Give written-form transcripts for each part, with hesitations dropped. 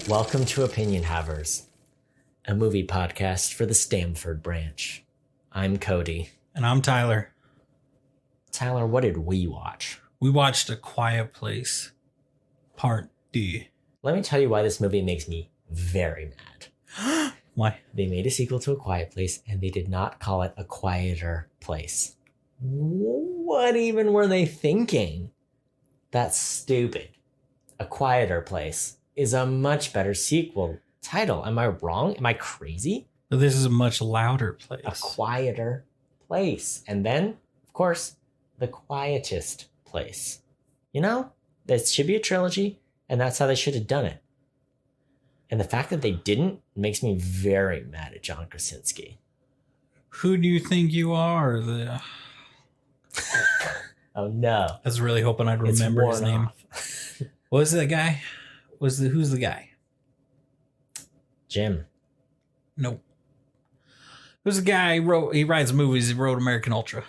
Welcome to Opinion Havers, a movie podcast for the Stamford branch. I'm Cody. And I'm Tyler. Tyler, what did we watch? We watched A Quiet Place, Part D. Let me tell you why this movie makes me very mad. Why? They made a sequel to A Quiet Place, and they did not call it A Quieter Place. What even were they thinking? That's stupid. A Quieter Place is a much better sequel title. Am I wrong? Am I crazy? But this is a much louder place. A quieter place. And then, of course, the quietest place. You know, that should be a trilogy, and that's how they should have done it. And the fact that they didn't makes me very mad at John Krasinski. Who do you think you are? Oh no. I was really hoping I'd remember his name. What was that guy? Who's the guy? Jim. Nope. Who's the guy he writes movies, he wrote American Ultra.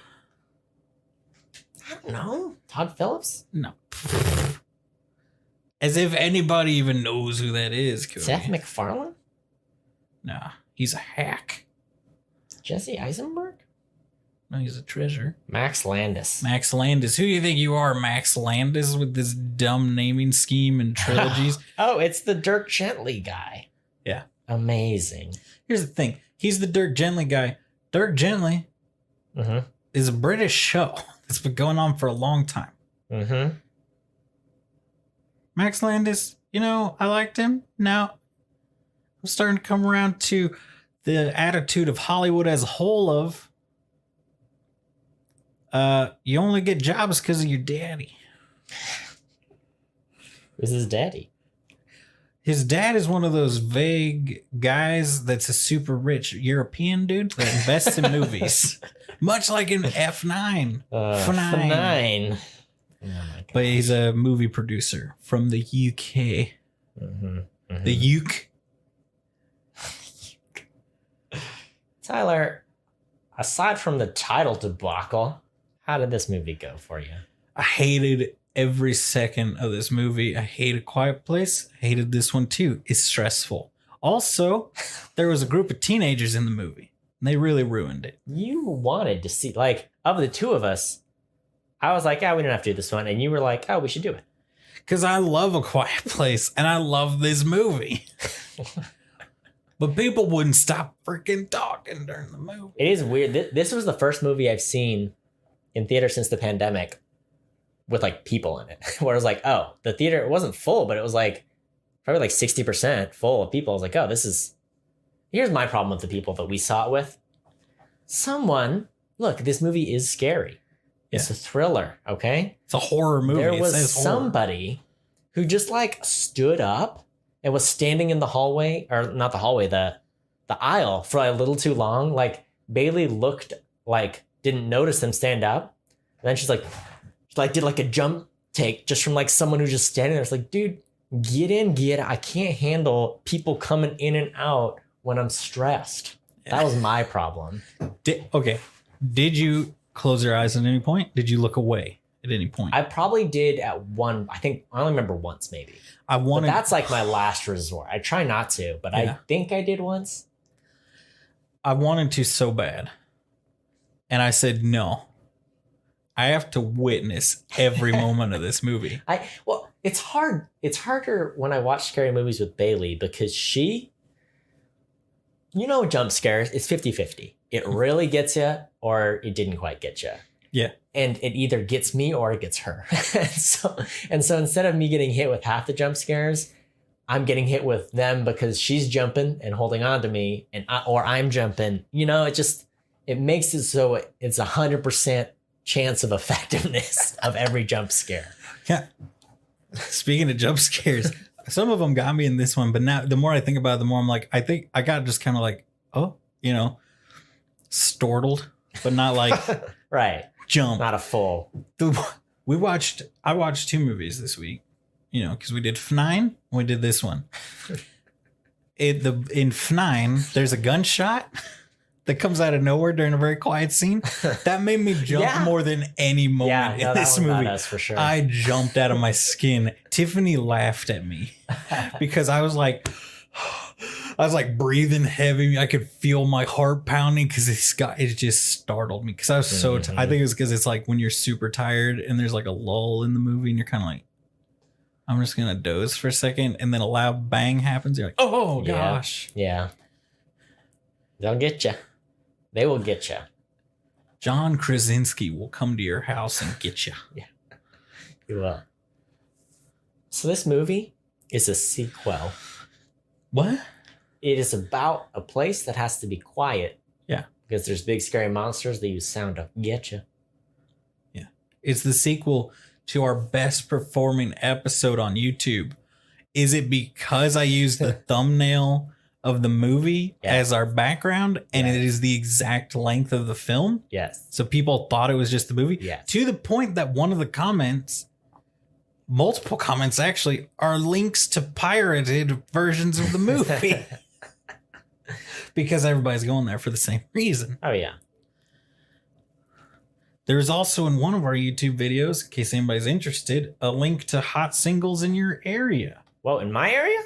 I don't know. Todd Phillips? No. As if anybody even knows who that is. Cody. Seth MacFarlane? Nah, he's a hack. Jesse Eisenberg? No, he's a treasure. Max Landis. Max Landis. Who do you think you are, Max Landis, with this dumb naming scheme and trilogies? Oh, it's the Dirk Gently guy. Yeah. Amazing. Here's the thing. He's the Dirk Gently guy. Dirk Gently is a British show that's been going on for a long time. Mm-hmm. Max Landis, I liked him. Now, I'm starting to come around to the attitude of Hollywood as a whole of, you only get jobs because of your daddy. Who's his daddy? His dad is one of those vague guys that's a super rich European dude that invests in movies. Much like in F9. F9. Oh but he's a movie producer from the UK. The UK. Tyler, aside from the title debacle, how did this movie go for you? I hated every second of this movie. I hate A Quiet Place. I hated this one too. It's stressful. Also, there was a group of teenagers in the movie. And they really ruined it. You wanted to see, of the two of us, I was like, we don't have to do this one. And you were like, we should do it. Because I love A Quiet Place and I love this movie. But people wouldn't stop freaking talking during the movie. It is weird. This was the first movie I've seen in theater since the pandemic with people in it. Where it was like, the theater, it wasn't full, but it was probably 60% full of people. I was like, here's my problem with the people that we saw it with. Look, this movie is scary. It's a thriller, okay? It's a horror movie. There was somebody who just stood up and was standing in the hallway, or not the hallway, the aisle for a little too long. Bailey looked didn't notice them stand up. And then she's did a jump take just from someone who's just standing there. It's dude, get in, get out. I can't handle people coming in and out when I'm stressed. That was my problem. Did you close your eyes at any point? Did you look away at any point? I probably did at one. I think I only remember once, maybe. But that's my last resort. I try not to, but I think I did once. I wanted to so bad. And I said, no. I have to witness every moment of this movie. It's hard. It's harder when I watch scary movies with Bailey because she, jump scares, it's 50-50. It really gets you or it didn't quite get you. Yeah. And it either gets me or it gets her. and so instead of me getting hit with half the jump scares, I'm getting hit with them because she's jumping and holding on to me or I'm jumping. It makes it so it's 100% chance of effectiveness of every jump scare. Yeah. Speaking of jump scares, some of them got me in this one, but now the more I think about it, the more I'm I think I got just kind of startled, but not right. Jump. Not a full. I watched two movies this week, because we did F9 and we did this one. In F9, there's a gunshot. that comes out of nowhere during a very quiet scene. That made me jump Yeah. more than any moment no, in that this one got movie. us for sure. I jumped out of my skin. Tiffany laughed at me because I was like breathing heavy. I could feel my heart pounding because it just startled me because I was so I think it was because it's like when you're super tired and there's like a lull in the movie and you're kind of like, I'm just gonna doze for a second, and then a loud bang happens. You're like, oh gosh. Yeah. They'll get you. They will get you. John Krasinski will come to your house and get you. Yeah. You will. So this movie is a sequel. What? It is about a place that has to be quiet. Yeah. Because there's big scary monsters that use sound to get you. Yeah. It's the sequel to our best performing episode on YouTube. Is it because I used the thumbnail of the movie as our background and it is the exact length of the film? Yes. So people thought it was just the movie? Yes. To the point that one of the comments, multiple comments actually, are links to pirated versions of the movie. Because everybody's going there for the same reason. Oh, yeah. There's also in one of our YouTube videos, in case anybody's interested, a link to hot singles in your area. Whoa, in my area?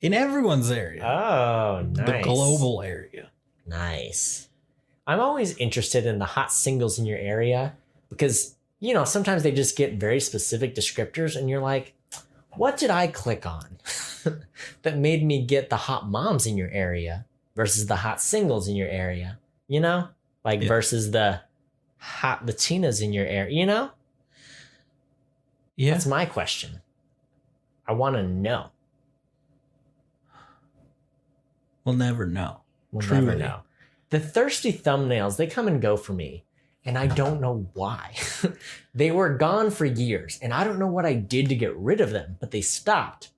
In everyone's area. Oh, nice. The global area. Nice. I'm always interested in the hot singles in your area because, you know, sometimes they just get very specific descriptors and you're like, what did I click on that made me get the hot moms in your area versus the hot singles in your area? You know? Like versus the hot Latinas in your area, you know? Yeah. That's my question. I want to know. We'll never know. We'll Truly. never know. The thirsty thumbnails, they come and go for me. And I don't know why. They were gone for years. And I don't know what I did to get rid of them, but they stopped.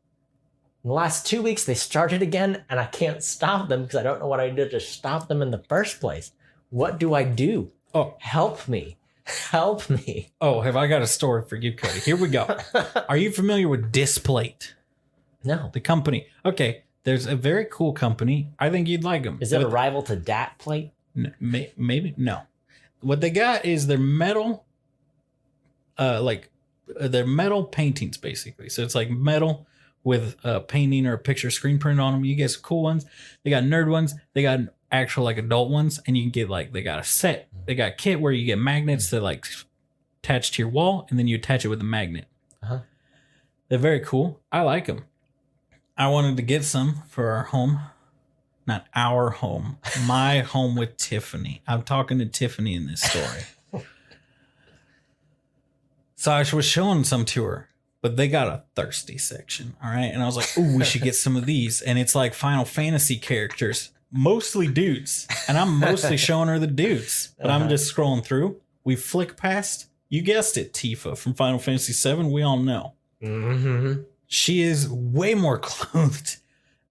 In the last 2 weeks, they started again. And I can't stop them because I don't know what I did to stop them in the first place. What do I do? Oh, help me. Help me. Oh, have I got a story for you, Cody? Here we go. Are you familiar with Displate? No. The company. Okay. There's a very cool company. I think you'd like them. Is it a rival to Dat Plate? Maybe. No. What they got is their metal, their metal paintings, basically. So it's like metal with a painting or a picture screen printed on them. You get some cool ones. They got nerd ones. They got actual like adult ones. And you can get like, they got a set. They got a kit where you get magnets that like attach to your wall. And then you attach it with a magnet. Uh-huh. They're very cool. I like them. I wanted to get some for our home. Not our home. My home with Tiffany. I'm talking to Tiffany in this story. So I was showing some to her, but they got a thirsty section. All right. And I was like, ooh, we should get some of these. And it's like Final Fantasy characters, mostly dudes. And I'm mostly showing her the dudes. But I'm just scrolling through. We flick past, you guessed it, Tifa from Final Fantasy VII. We all know. Mm-hmm. She is way more clothed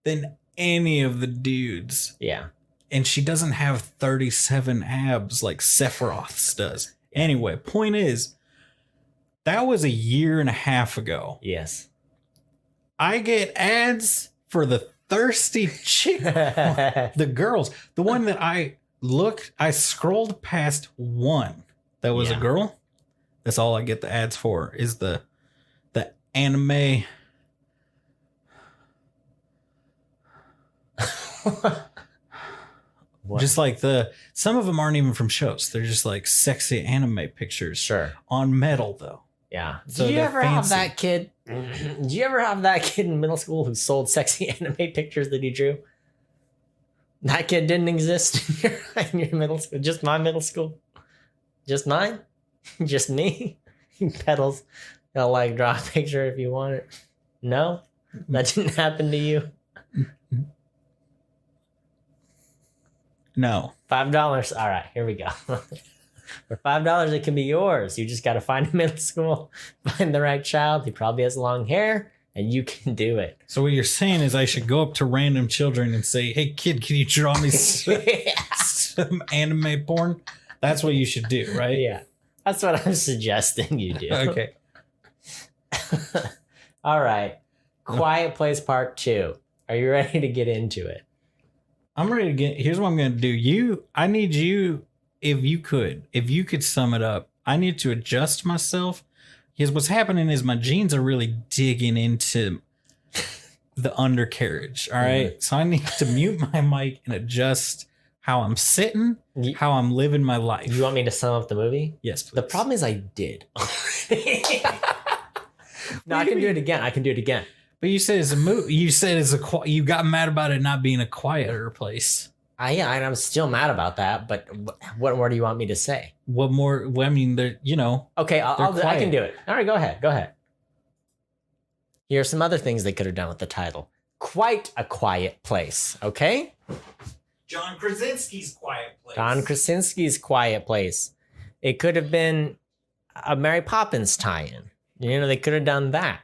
than any of the dudes. Yeah. And she doesn't have 37 abs like Sephiroth's does. Anyway, point is, that was a year and a half ago. Yes. I get ads for the thirsty chick. The girls. The one that I scrolled past one that was a girl. That's all I get the ads for is the anime. Just like some of them aren't even from shows. They're just like sexy anime pictures. Sure. On metal though. Yeah. So Did you ever have fancy. that kid? Did you ever have that kid in middle school who sold sexy anime pictures that he drew? That kid didn't exist in your middle school. Just my middle school. Just mine. Just me. Pedals. I'll like draw a picture if you want it. No, that didn't happen to you. No. $5. All right, here we go. For $5, it can be yours. You just got to find a middle school, find the right child. He probably has long hair, and you can do it. So what you're saying is I should go up to random children and say, "Hey, kid, can you draw me some anime porn?" That's what you should do, right? Yeah, that's what I'm suggesting you do. Okay. All right. Quiet Place Part 2. Are you ready to get into it? I'm ready to get. Here's what I'm going to do. I need you, if you could sum it up. I need to adjust myself. Because what's happening is my jeans are really digging into the undercarriage. All right. So I need to mute my mic and adjust how I'm sitting, how I'm living my life. You want me to sum up the movie? Yes, please. The problem is I did. No, I can do it again. But you said it's a movie. You said you got mad about it not being a quieter place. Yeah, and I'm still mad about that. But what more do you want me to say? What more? Well, I mean, Okay, I can do it. All right, go ahead. Here are some other things they could have done with the title. Quite a quiet place. Okay. John Krasinski's Quiet Place. It could have been a Mary Poppins tie-in. They could have done that.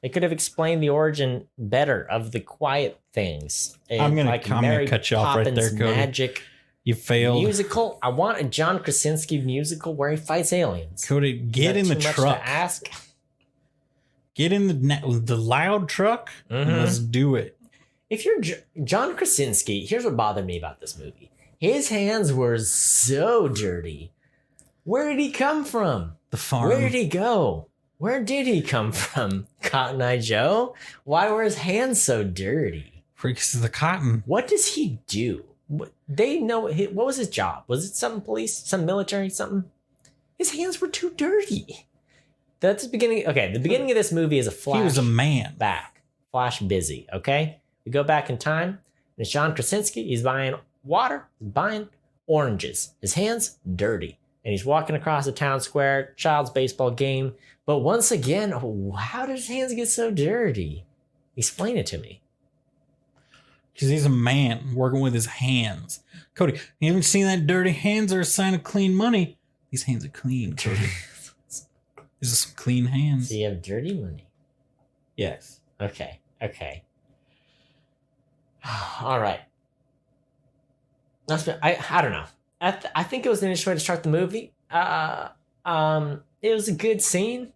They could have explained the origin better of the quiet things. I'm going to cut you off right there, Cody. Magic you failed. Musical. I want a John Krasinski musical where he fights aliens. Cody, get in the truck. Ask? Get in the loud truck and let's do it. If you're John Krasinski, here's what bothered me about this movie. His hands were so dirty. Where did he come from? The farm. Where did he go? Where did he come from? Cotton Eye Joe? Why were his hands so dirty? Because of the cotton. What does he do? They know. What was his job? Was it some police, some military, something? His hands were too dirty. That's the beginning. Okay, the beginning of this movie is a flash. He was a man. Back. Flash busy, okay? We go back in time, and it's John Krasinski. He's buying water, he's buying oranges. His hands dirty. And he's walking across the town square, child's baseball game. But once again, how did his hands get so dirty? Explain it to me. Because he's a man working with his hands. Cody, you haven't seen that dirty hands are a sign of clean money. These hands are clean, Cody. These are some clean hands. So you have dirty money? Yes. Okay. All right. I don't know. I think it was an interesting way to start the movie. It was a good scene,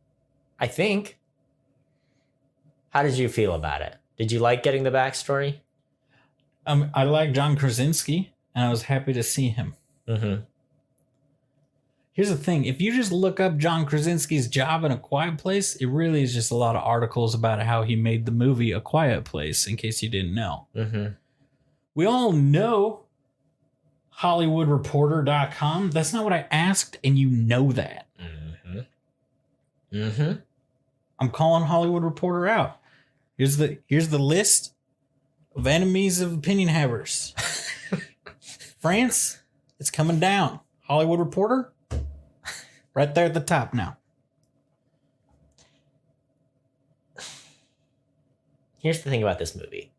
I think. How did you feel about it? Did you like getting the backstory? I like John Krasinski, and I was happy to see him. Mm-hmm. Here's the thing. If you just look up John Krasinski's job in A Quiet Place, it really is just a lot of articles about how he made the movie A Quiet Place, in case you didn't know. Mm-hmm. We all know HollywoodReporter.com. That's not what I asked, and you know that. Mm-hmm. Mm-hmm. I'm calling Hollywood Reporter out. Here's the list of enemies of opinion havers. France, it's coming down. Hollywood Reporter, right there at the top now. Here's the thing about this movie.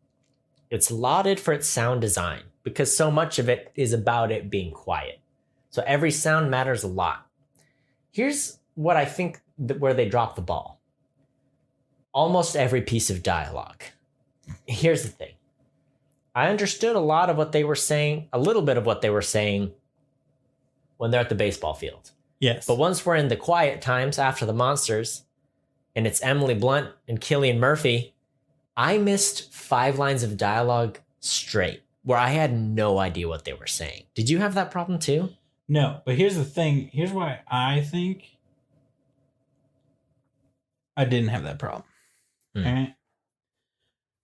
It's lauded for its sound design because so much of it is about it being quiet. So every sound matters a lot. Here's what I think where they drop the ball. Almost every piece of dialogue. Here's the thing. I understood a lot of what they were saying, a little bit of what they were saying when they're at the baseball field. Yes. But once we're in the quiet times after the monsters, and it's Emily Blunt and Cillian Murphy, I missed 5 lines of dialogue straight where I had no idea what they were saying. Did you have that problem too? No, but here's the thing. Here's why I think I didn't have that problem. All right?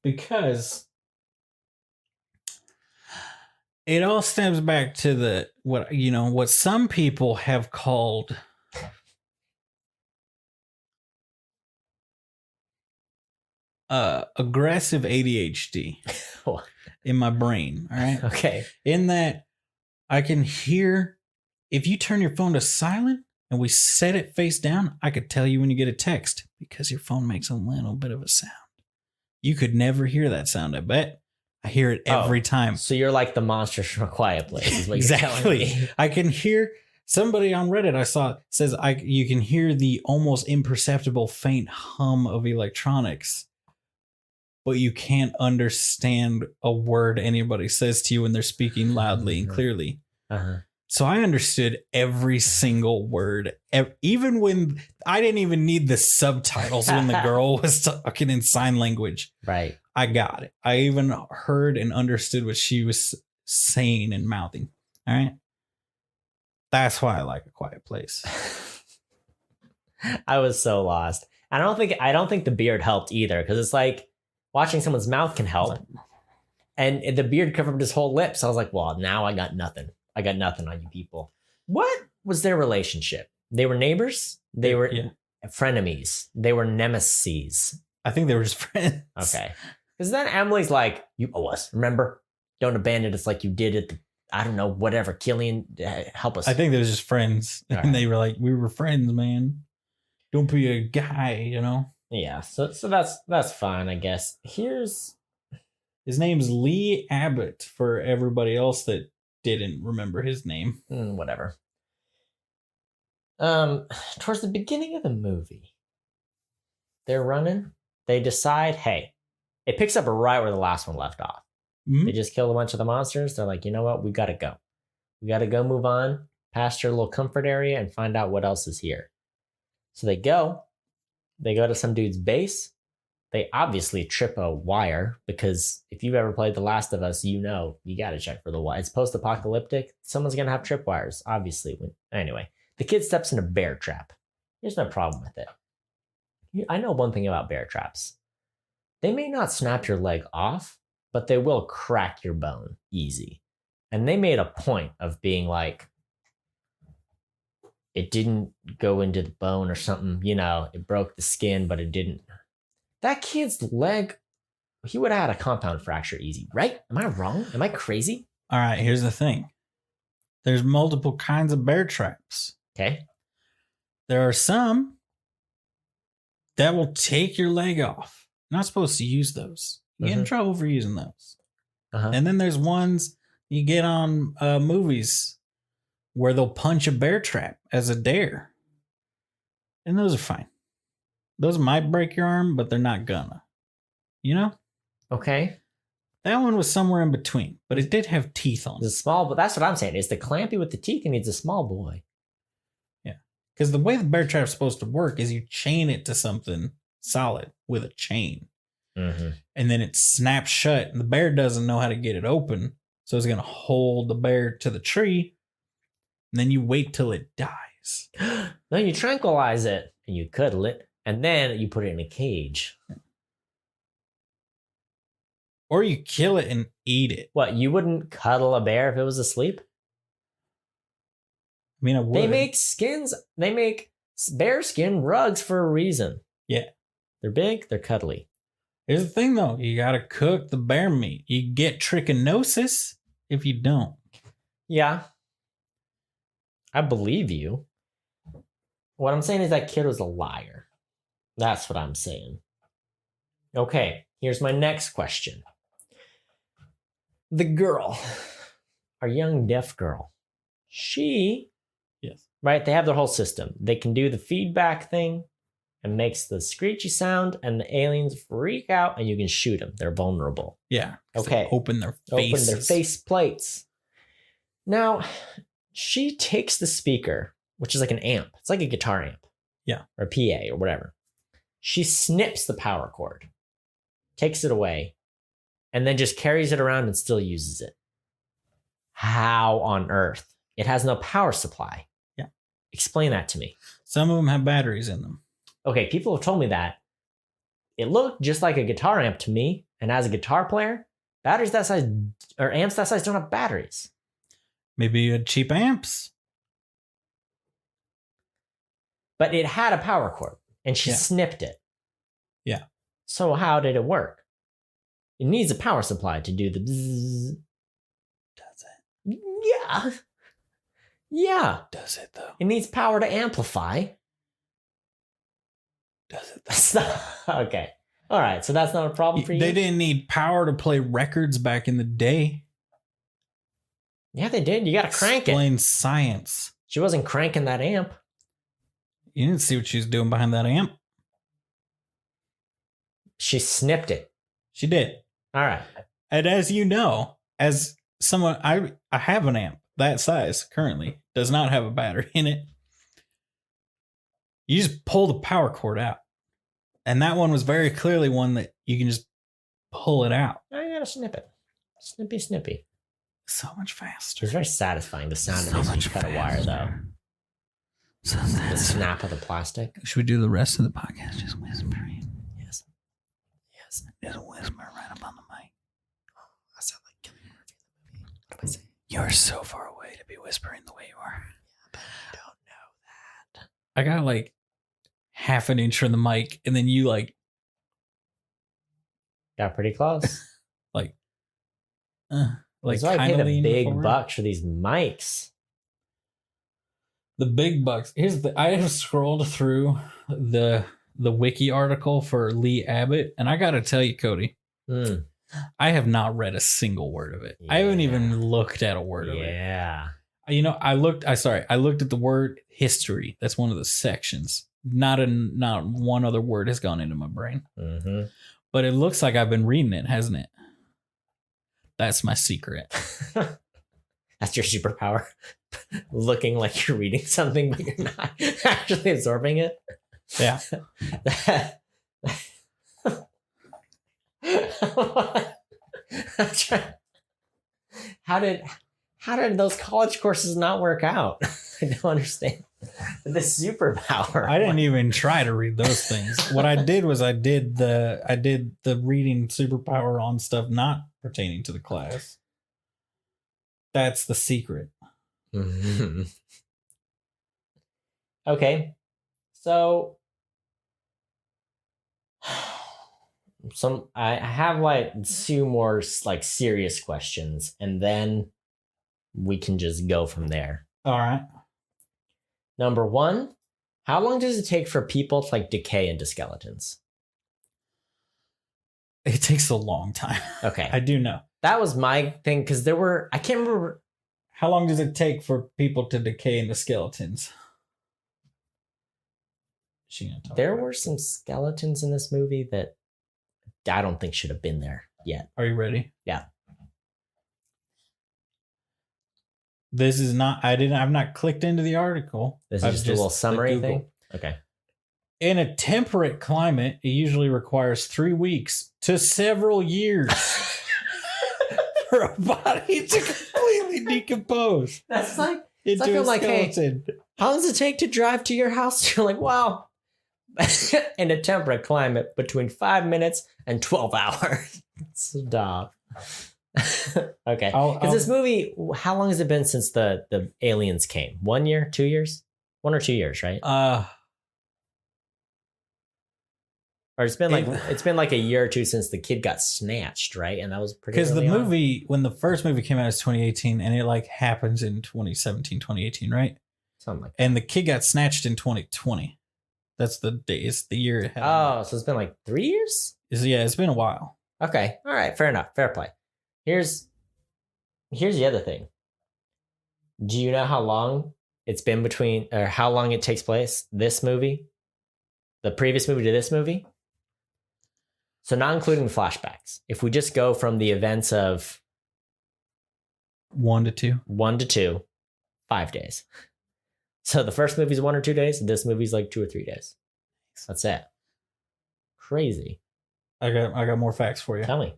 Because it all stems back to what some people have called aggressive ADHD in my brain. All right. Okay. In that I can hear, if you turn your phone to silent and we set it face down, I could tell you when you get a text because your phone makes a little bit of a sound. You could never hear that sound, I bet. I hear it every time. So you're like the monsters from A Quiet Place, is what exactly. You're telling me. I can hear somebody on Reddit I saw says you can hear the almost imperceptible faint hum of electronics, but you can't understand a word anybody says to you when they're speaking loudly and clearly. Uh-huh. So I understood every single word, even when I didn't even need the subtitles when the girl was talking in sign language. Right. I got it. I even heard and understood what she was saying and mouthing. All right. That's why I like A Quiet Place. I was so lost. I don't think the beard helped either, because it's like watching someone's mouth can help. And the beard covered his whole lip. So I was like, well, now I got nothing. I got nothing on you people. What was their relationship? They were neighbors? They were frenemies. They were nemesis. I think they were just friends. Okay. Because then Emily's like, you owe us. Remember? Don't abandon us like you did at the, I don't know, whatever. Killian, help us. I think they were just friends. All and right. they were like, we were friends, man. Don't be a guy, you know? Yeah. So that's fine, I guess. His name's Lee Abbott for everybody else that didn't remember his name. Whatever. Towards the beginning of the movie, they're running. They decide, hey, it picks up right where the last one left off. Mm-hmm. They just killed a bunch of the monsters. They're like, you know what? We got to go. We got to go move on past your little comfort area and find out what else is here. So they go to some dude's base. They obviously trip a wire, because if you've ever played The Last of Us, you know you got to check for the wire. It's post-apocalyptic. Someone's going to have tripwires, obviously. Anyway, the kid steps in a bear trap. Here's no problem with it. I know one thing about bear traps. They may not snap your leg off, but they will crack your bone easy. And they made a point of being like, it didn't go into the bone or something, it broke the skin, but it didn't. That kid's leg, he would have had a compound fracture easy, right? Am I wrong? Am I crazy? All right, here's the thing. There's multiple kinds of bear traps. Okay. There are some that will take your leg off. You're not supposed to use those. You get in trouble for using those. And then there's ones you get on movies where they'll punch a bear trap as a dare. And those are fine. Those might break your arm, but they're not gonna. You know? Okay. That one was somewhere in between, but it did have teeth on it. It's a small, but that's what I'm saying. It's the clampy with the teeth, and he's a small boy. Yeah. Because the way the bear trap's supposed to work is you chain it to something solid with a chain. Mm-hmm. And then it snaps shut, and the bear doesn't know how to get it open. So it's going to hold the bear to the tree, and then you wait till it dies. No, you tranquilize it, and you cuddle it, and then you put it in a cage. Or you kill it and eat it. What, you wouldn't cuddle a bear if it was asleep? I mean, I would. They make bear skin rugs for a reason. Yeah. They're big, they're cuddly. Here's the thing, though. You got to cook the bear meat. You get trichinosis if you don't. Yeah. I believe you. What I'm saying is that kid was a liar. That's what I'm saying. Okay, here's my next question. The girl, our young deaf girl, Yes. Right, they have their whole system. They can do the feedback thing and makes the screechy sound, and the aliens freak out, and you can shoot them. They're vulnerable. Yeah. Okay. Open their faces. Open their face plates. Now, she takes the speaker, which is like an amp. It's like a guitar amp. Yeah. Or a PA or whatever. She snips the power cord, takes it away, and then just carries it around and still uses it. How on earth? It has no power supply. Yeah. Explain that to me. Some of them have batteries in them. Okay, people have told me that. It looked just like a guitar amp to me. And as a guitar player, batteries that size or amps that size don't have batteries. Maybe you had cheap amps. But it had a power cord and she snipped it. Yeah. So how did it work? It needs a power supply to do the bzzz. Does it? Yeah. Yeah. Does it, though? It needs power to amplify. Does it, though? Okay. All right. So that's not a problem for you? They didn't need power to play records back in the day. Yeah, they did. You got to crank it. Explain science. She wasn't cranking that amp. You didn't see what she was doing behind that amp. She snipped it. She did. All right. And as you know, as someone, I have an amp. that size currently does not have a battery in it. You just pull the power cord out. And that one was very clearly one that you can just pull it out. I gotta snip it. Snippy, snippy. So much faster. It's very satisfying, the sound of it when you cut a wire, though. So The snap of the plastic. should we do the rest of the podcast just whispering? Yes. Yes. Just whisper right up on the mic. I sound like Killing Murphy in the movie. What do I say? You're so far away to be whispering the way you are. Yeah, but you don't know that. I got like half an inch from the mic, and then you like Got pretty close. like That's why I kind paid of a big forward. bucks for these mics. The big bucks. I have scrolled through the wiki article for Lee Abbott, and I gotta tell you, Cody, I have not read a single word of it. I haven't Yeah. even looked at a word of it. Yeah. You know, I looked at the word history. That's one of the sections. Not one other word has gone into my brain. Mm-hmm. But it looks like I've been reading it, hasn't it? That's my secret. That's your superpower. Looking like you're reading something, but you're not actually absorbing it. Yeah. How did those college courses not work out? I don't understand. The superpower. I didn't even try to read those things. What I did was I did the reading superpower on stuff not pertaining to the class. That's the secret. Mhm. Okay. So I have like two more like serious questions, and then we can just go from there. All right. Number one, how long does it take for people to like decay into skeletons? It takes a long time. Okay. I do know. That was my thing, because I can't remember. How long does it take for people to decay into skeletons? There were some skeletons in this movie that I don't think should have been there yet. Are you ready? Yeah. This is not. I've not clicked into the article. This I've is just a little summary Google. thing. Okay. In a temperate climate, it usually requires 3 weeks to several years for a body to completely decompose That's like, into like a I'm like, hey, skeleton. how long does it take to drive to your house? You're like, wow. In a temperate climate, between 5 minutes and 12 hours. Stop. Okay. Because this movie, how long has it been since the aliens came? 1 year? 2 years? 1 or 2 years, right? Or it's been like a year or two since the kid got snatched, right? And that was pretty. Because the early on. movie, when the first movie came out, is 2018, and it like happens in 2017, 2018, right? Something like. And the kid got snatched in 2020. That's the day. It's the year it happened. Oh, so it's been like 3 years. Yeah, it's been a while. Okay, all right, fair enough, fair play. Here's the other thing. Do you know how long it's been between, or how long it takes place? This movie, the previous movie to this movie. So not including the flashbacks. If we just go from the events of 1 to 2. 1 to 2, 5 days. So the first movie's 1 or 2 days. This movie's like 2 or 3 days. That's it. Crazy. I got more facts for you. Tell me.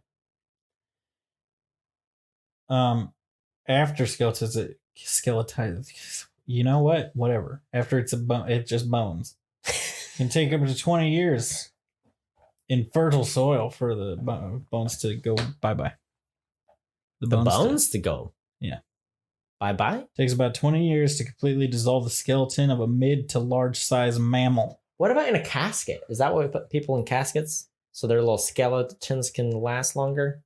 After skeletons, skeletized. You know what? Whatever. After it's it's just bones. It can take up to 20 years in fertile soil for the bones to go bye-bye. The bones to go? Yeah. Bye-bye? Takes about 20 years to completely dissolve the skeleton of a mid to large size mammal. What about in a casket? Is that why we put people in caskets? So their little skeletons can last longer?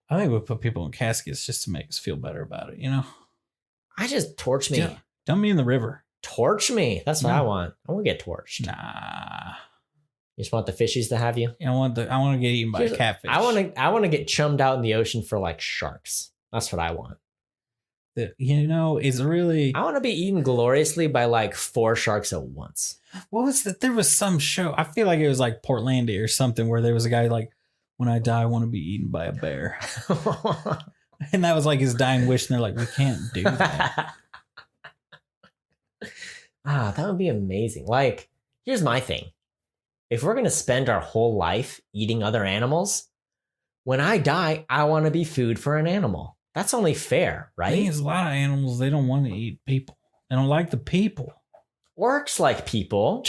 I think we put people in caskets just to make us feel better about it, you know? I just torch me. Yeah. Dump me in the river. Torch me. That's what I want. I want to get torched. Nah. You just want the fishies to have you? I want to get eaten by a catfish. I want to get chummed out in the ocean for like sharks. That's what I want. It's really. I want to be eaten gloriously by like 4 sharks at once. What was that? There was some show. I feel like it was like Portlandia or something where there was a guy like, when I die, I want to be eaten by a bear. And that was like his dying wish. And they're like, we can't do that. That would be amazing. Like, here's my thing. If we're going to spend our whole life eating other animals, when I die, I want to be food for an animal. That's only fair, I think right? there's a lot of animals, they don't want to eat people. They don't like the people. Orcs like people.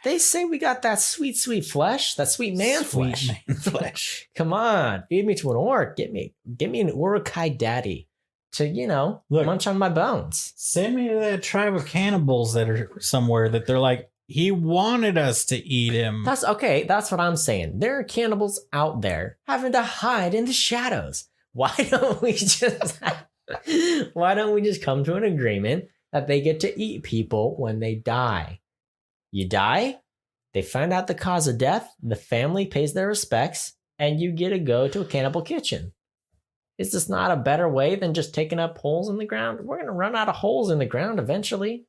They say we got that sweet, sweet flesh, that sweet man flesh. Man flesh. Come on, feed me to an orc. Get me an Urukai daddy to, Look. munch on my bones. Send me to that tribe of cannibals that are somewhere that they're like, he wanted us to eat him. That's okay. That's what I'm saying. There are cannibals out there having to hide in the shadows. Why don't we just come to an agreement that they get to eat people when they die? You die, they find out the cause of death, the family pays their respects, and you get to go to a cannibal kitchen. Is this not a better way than just taking up holes in the ground? We're going to run out of holes in the ground eventually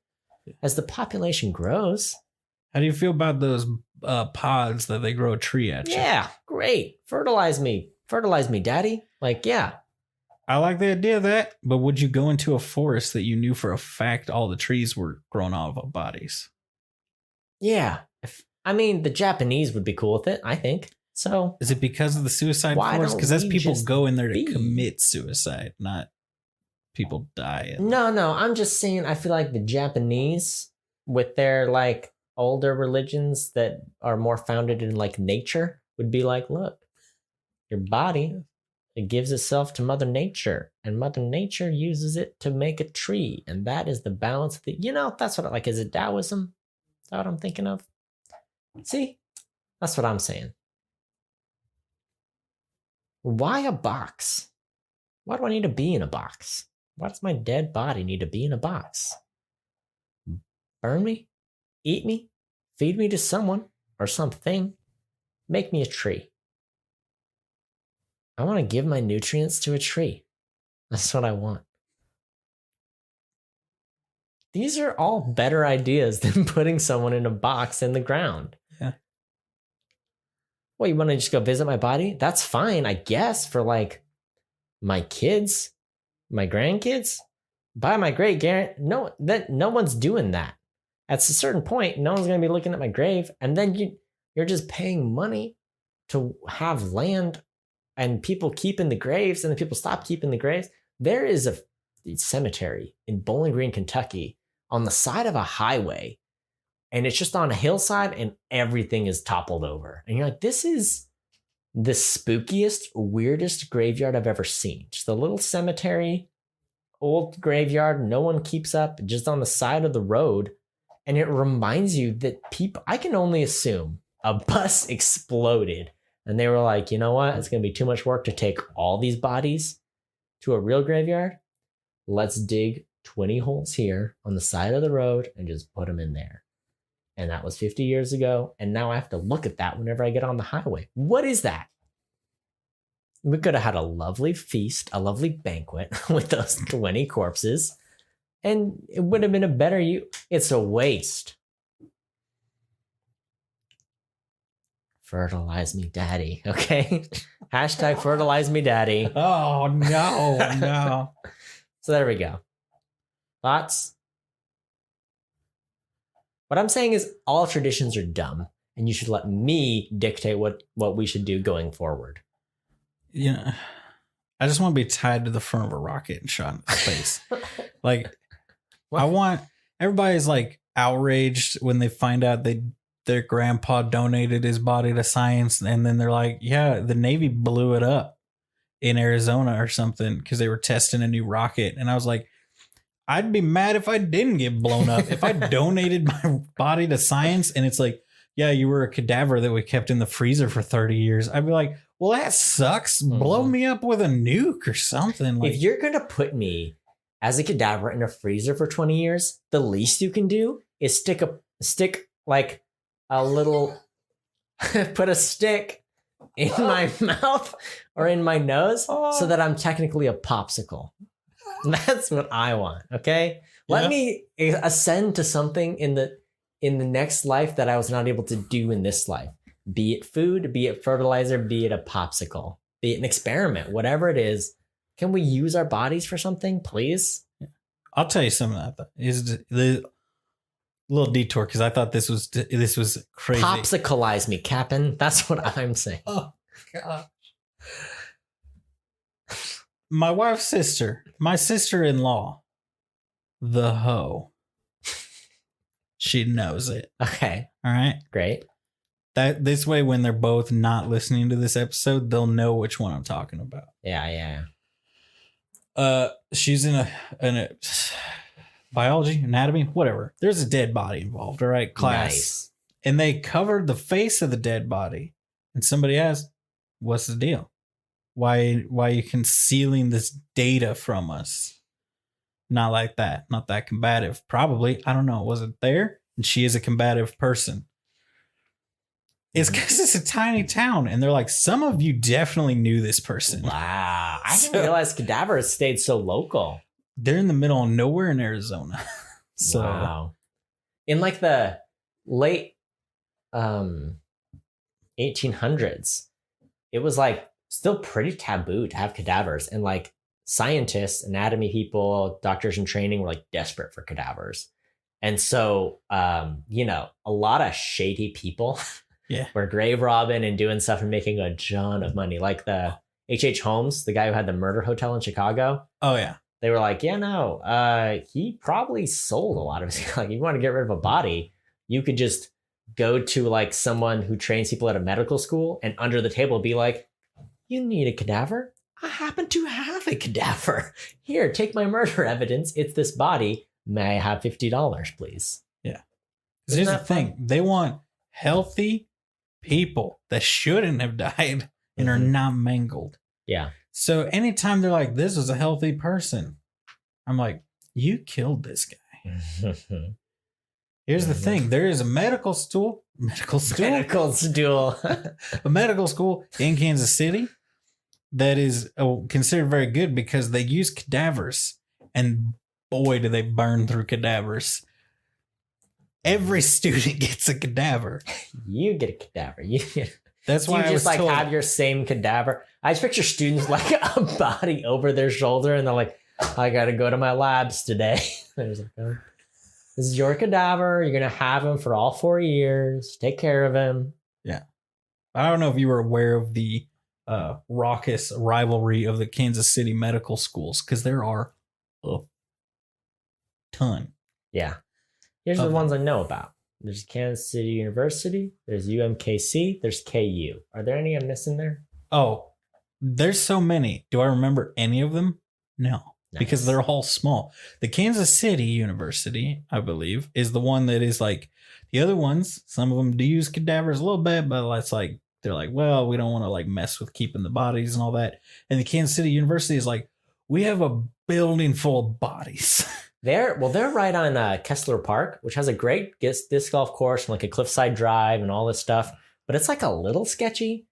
as the population grows. How do you feel about those pods that they grow a tree at you? Yeah, great. Fertilize me, daddy. Like, yeah. I like the idea of that, but would you go into a forest that you knew for a fact all the trees were grown out of bodies? Yeah. The Japanese would be cool with it, I think. So is it because of the suicide force? Because that's people go in there to commit suicide, not people die. No, I'm just saying I feel like the Japanese, with their like older religions that are more founded in like nature, would be like, look, your body, it gives itself to Mother Nature, and Mother Nature uses it to make a tree, and that is the balance. That's what like. Is it Taoism? Is that what I'm thinking of? See, that's what I'm saying. Why a box? Why do I need to be in a box? Why does my dead body need to be in a box? Burn me? Eat me? Feed me to someone or something? Make me a tree. I want to give my nutrients to a tree. That's what I want. These are all better ideas than putting someone in a box in the ground. Yeah. Well, you want to just go visit my body? That's fine, I guess, for like my kids, my grandkids. By my great grand, no one's doing that. At a certain point, no one's going to be looking at my grave, and then you're just paying money to have land, and people keeping the graves, and then people stop keeping the graves. There is a cemetery in Bowling Green, Kentucky, on the side of a highway, and it's just on a hillside, and everything is toppled over. And you're like, this is the spookiest, weirdest graveyard I've ever seen. Just a little cemetery, old graveyard, no one keeps up, just on the side of the road. And it reminds you that I can only assume a bus exploded, and they were like, you know what? It's going to be too much work to take all these bodies to a real graveyard. Let's dig 20 holes here on the side of the road and just put them in there. And that was 50 years ago. And now I have to look at that whenever I get on the highway. What is that? We could have had a lovely feast, a lovely banquet with those 20 corpses. And it would have been a better It's a waste. Fertilize me, daddy. Okay. Hashtag fertilize me, daddy. Oh, no. So there we go. Thoughts? What I'm saying is all traditions are dumb, and you should let me dictate what we should do going forward. Yeah. I just want to be tied to the front of a rocket and shot in space. Like, what? Everybody's like outraged when they find out their grandpa donated his body to science, and then they're like, yeah, the Navy blew it up in Arizona or something because they were testing a new rocket. And I was like, I'd be mad if I didn't get blown up. If I donated my body to science and it's like, yeah, you were a cadaver that we kept in the freezer for 30 years. I'd be like, well, that sucks. Blow me up with a nuke or something. Like, if you're going to put me as a cadaver in a freezer for 20 years, the least you can do is stick like a little, put a stick in my mouth or in my nose so that I'm technically a popsicle. That's what I want. Okay. Let me ascend to something in the next life that I was not able to do in this life. Be it food, be it fertilizer, be it a popsicle, be it an experiment, whatever it is, Yeah. Can we use our bodies for something, please? I'll tell you something. I thought is the little detour because I thought this was crazy. Popsicleize me, Captain. That's what I'm saying. Oh god. My wife's sister, my sister-in-law, the hoe. She knows it. Okay, All right. great. That this way, when they're both not listening to this episode, they'll know which one I'm talking about. Yeah. She's in a biology, anatomy, whatever. There's a dead body involved, all right, class. Nice. And they covered the face of the dead body. And somebody asked, what's the deal? Why are you concealing this data from us? Not like that. Not that combative. Probably. I don't know. It wasn't there. And she is a combative person. It's because it's a tiny town. And they're like, some of you definitely knew this person. Wow. I didn't realize cadavers stayed so local. They're in the middle of nowhere in Arizona. So wow. In like the late 1800s, it was like still pretty taboo to have cadavers. And like scientists, anatomy people, doctors in training were like desperate for cadavers. And so, a lot of shady people were grave robbing and doing stuff and making a ton of money. Like the H.H. Holmes, the guy who had the murder hotel in Chicago. Oh, yeah. They were like, he probably sold a lot of his. Like, if you want to get rid of a body, you could just go to like someone who trains people at a medical school and under the table be like, you need a cadaver? I happen to have a cadaver. Here, take my murder evidence. It's this body. May I have $50, please? Yeah. Here's the thing. They want healthy people that shouldn't have died and are not mangled. Yeah. So anytime they're like, this is a healthy person, I'm like, you killed this guy. Here's the thing. There is a medical school a medical school in Kansas City that is considered very good because they use cadavers, and boy, do they burn through cadavers. Every student gets a cadaver. You get a cadaver. That's why you just like have your same cadaver. I just picture students like a body over their shoulder, and they're like, I got to go to my labs today. There's like, oh, this is your cadaver. You're going to have him for all 4 years. Take care of him. Yeah. I don't know if you were aware of the raucous rivalry of the Kansas City medical schools, because there are a ton. Yeah. Here's the ones I know about. There's Kansas City University. There's UMKC. There's KU. Are there any I'm missing there? Oh, there's so many. Do I remember any of them? No. Nice. Because they're all small. The Kansas City University, I believe, is the one that is like the other ones. Some of them do use cadavers a little bit, but it's like they're like, well, we don't want to like mess with keeping the bodies and all that. And the Kansas City University is like, we have a building full of bodies. They're right on Kessler Park, which has a great disc golf course and like a cliffside drive and all this stuff. But it's like a little sketchy.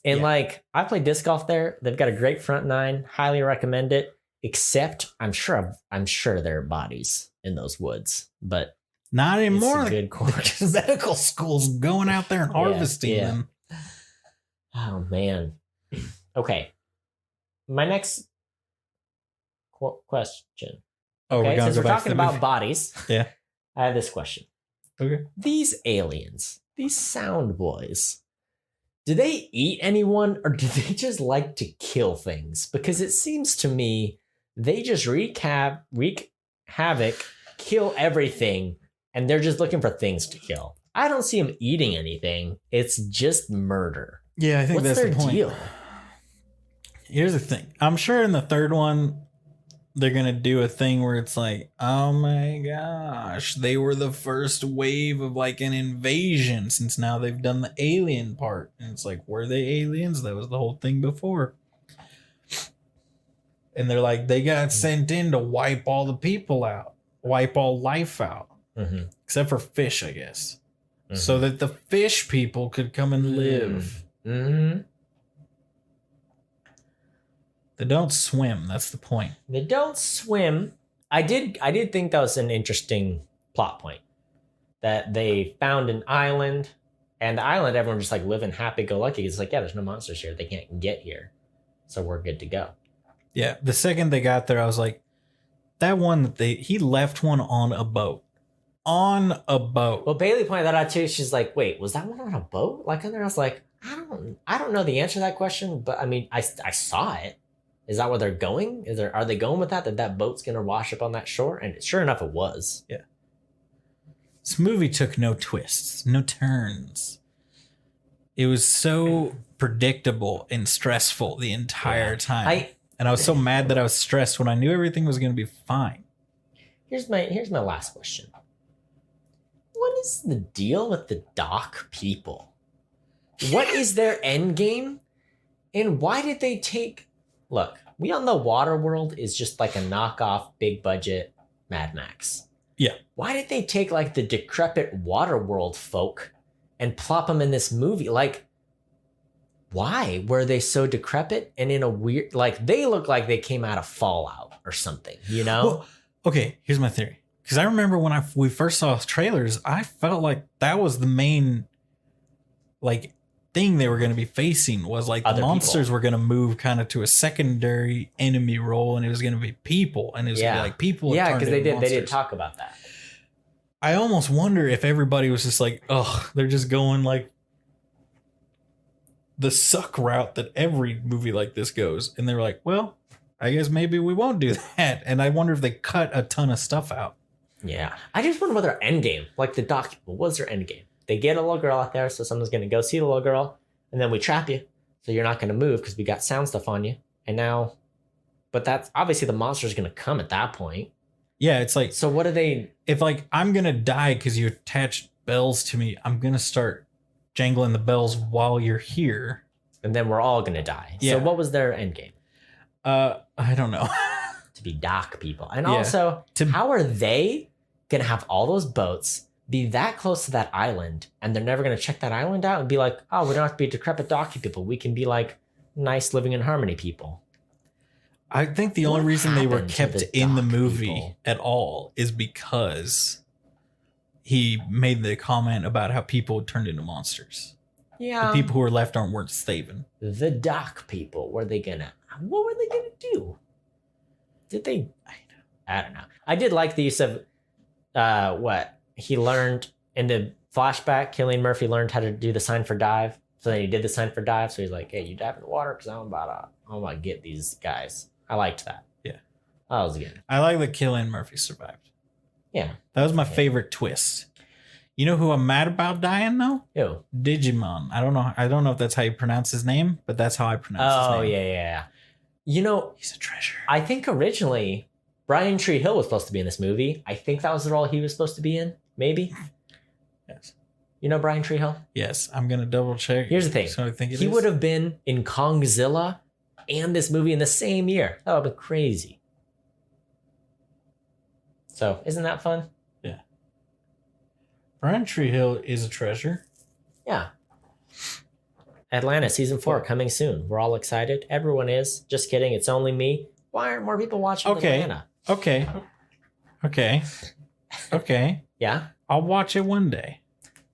And like I played disc golf there. They've got a great front nine. Highly recommend it. Except I'm sure there are bodies in those woods, but not anymore. It's a good course. Medical school's going out there and harvesting them. Oh man. Okay. My next question. Okay, since we're talking about bodies, I have this question. Okay. These aliens, these sound boys, do they eat anyone or do they just like to kill things? Because it seems to me they just wreak havoc, kill everything, and they're just looking for things to kill. I don't see them eating anything. It's just murder. Yeah, I think What's that's the point. Deal? Here's the thing. I'm sure in the third one, they're going to do a thing where it's like, oh my gosh, they were the first wave of like an invasion, since now they've done the alien part. And it's like, were they aliens? That was the whole thing before. And they're like, they got sent in to wipe all the people out, wipe all life out, except for fish, I guess, so that the fish people could come and live. They don't swim. That's the point. They don't swim. I did think that was an interesting plot point, that they found an island, and the island, everyone just like living happy go lucky. It's like, yeah, there's no monsters here. They can't get here, so we're good to go. Yeah. The second they got there, I was like, that one that he left one on a boat. On a boat. Well, Bailey pointed that out too. She's like, "Wait, was that one on a boat?" Like, and then I was like, I don't know the answer to that question, but I mean, I saw it. Is that where they're going? Are they going with that boat's gonna wash up on that shore? And sure enough, it was. Yeah. This movie took no twists, no turns. It was so predictable and stressful the entire time. And I was so mad that I was stressed when I knew everything was going to be fine. Here's my last question. What is the deal with the dock people? What is their end game? And why did they take... Look, we all know Waterworld is just like a knockoff, big budget Mad Max. Yeah. Why did they take like the decrepit Waterworld folk and plop them in this movie? Like, why were they so decrepit and in a weird... Like, they look like they came out of Fallout or something, you know? Well, okay, here's my theory. Because I remember when we first saw trailers, I felt like that was the main like thing they were going to be facing was like the monsters were going to move kind of to a secondary enemy role, and it was going to be people, and it was going to be like people. Yeah, because they did talk about that. I almost wonder if everybody was just like, oh, they're just going like the suck route that every movie like this goes, and they were like, well, I guess maybe we won't do that. And I wonder if they cut a ton of stuff out. Yeah. I just wonder what their end game, like the doc people, what's their end game? They get a little girl out there, so someone's going to go see the little girl, and then we trap you, so you're not going to move because we got sound stuff on you. And now, but that's obviously the monster's going to come at that point. Yeah, it's like, so what do they... If like I'm going to die because you attached bells to me, I'm going to start jangling the bells while you're here. And then we're all going to die. Yeah. So what was their end game? I don't know. To be dock people. And also, how are they going to have all those boats, be that close to that island, and they're never going to check that island out and be like, oh, we don't have to be decrepit docky people. We can be like nice living in harmony people. I think the only reason they were kept in the movie at all is because he made the comment about how people turned into monsters. Yeah. The people who were left weren't saving. The dock people, what were they going to do? Did they? I don't know. I did like the use of what he learned in the flashback. Cillian Murphy learned how to do the sign for dive. So then he did the sign for dive. So he's like, hey, you dive in the water because I'm about to get these guys. I liked that. Yeah. That was good. I like that Cillian Murphy survived. Yeah. That was my favorite twist. You know who I'm mad about dying though? Who? Digimon. I don't know if that's how you pronounce his name, but that's how I pronounce his name. Oh, yeah. You know, he's a treasure. I think originally Brian Tree Hill was supposed to be in this movie. I think that was the role he was supposed to be in. Maybe. Yes. You know Brian Tree Hill? Yes. I'm going to double check. Here's the thing. So I think he would have been in Kongzilla and this movie in the same year. That would have been crazy. So isn't that fun? Yeah. Brian Tree Hill is a treasure. Yeah. Atlanta season 4 coming soon. We're all excited. Everyone is. Just kidding. It's only me. Why aren't more people watching Atlanta? Okay. Yeah? I'll watch it one day.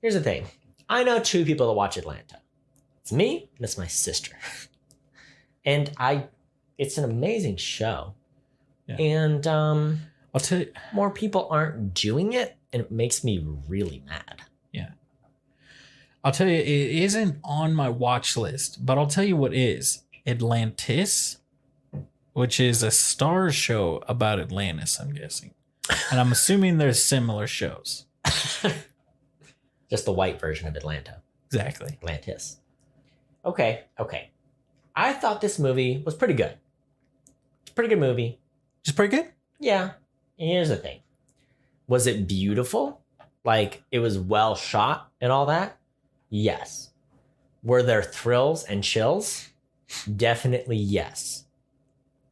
Here's the thing. I know 2 people that watch Atlanta. It's me and it's my sister. And it's an amazing show. Yeah. And I'll tell you, more people aren't doing it, and it makes me really mad. Yeah. I'll tell you, it isn't on my watch list, but I'll tell you what is. Atlantis, which is a Starz show about Atlantis, I'm guessing. And I'm assuming there's similar shows. Just the white version of Atlanta. Exactly. Atlantis. Okay. I thought this movie was pretty good. It's a pretty good movie. Just pretty good? Yeah. And here's the thing. Was it beautiful? Like, it was well shot and all that? Yes. Were there thrills and chills? Definitely yes.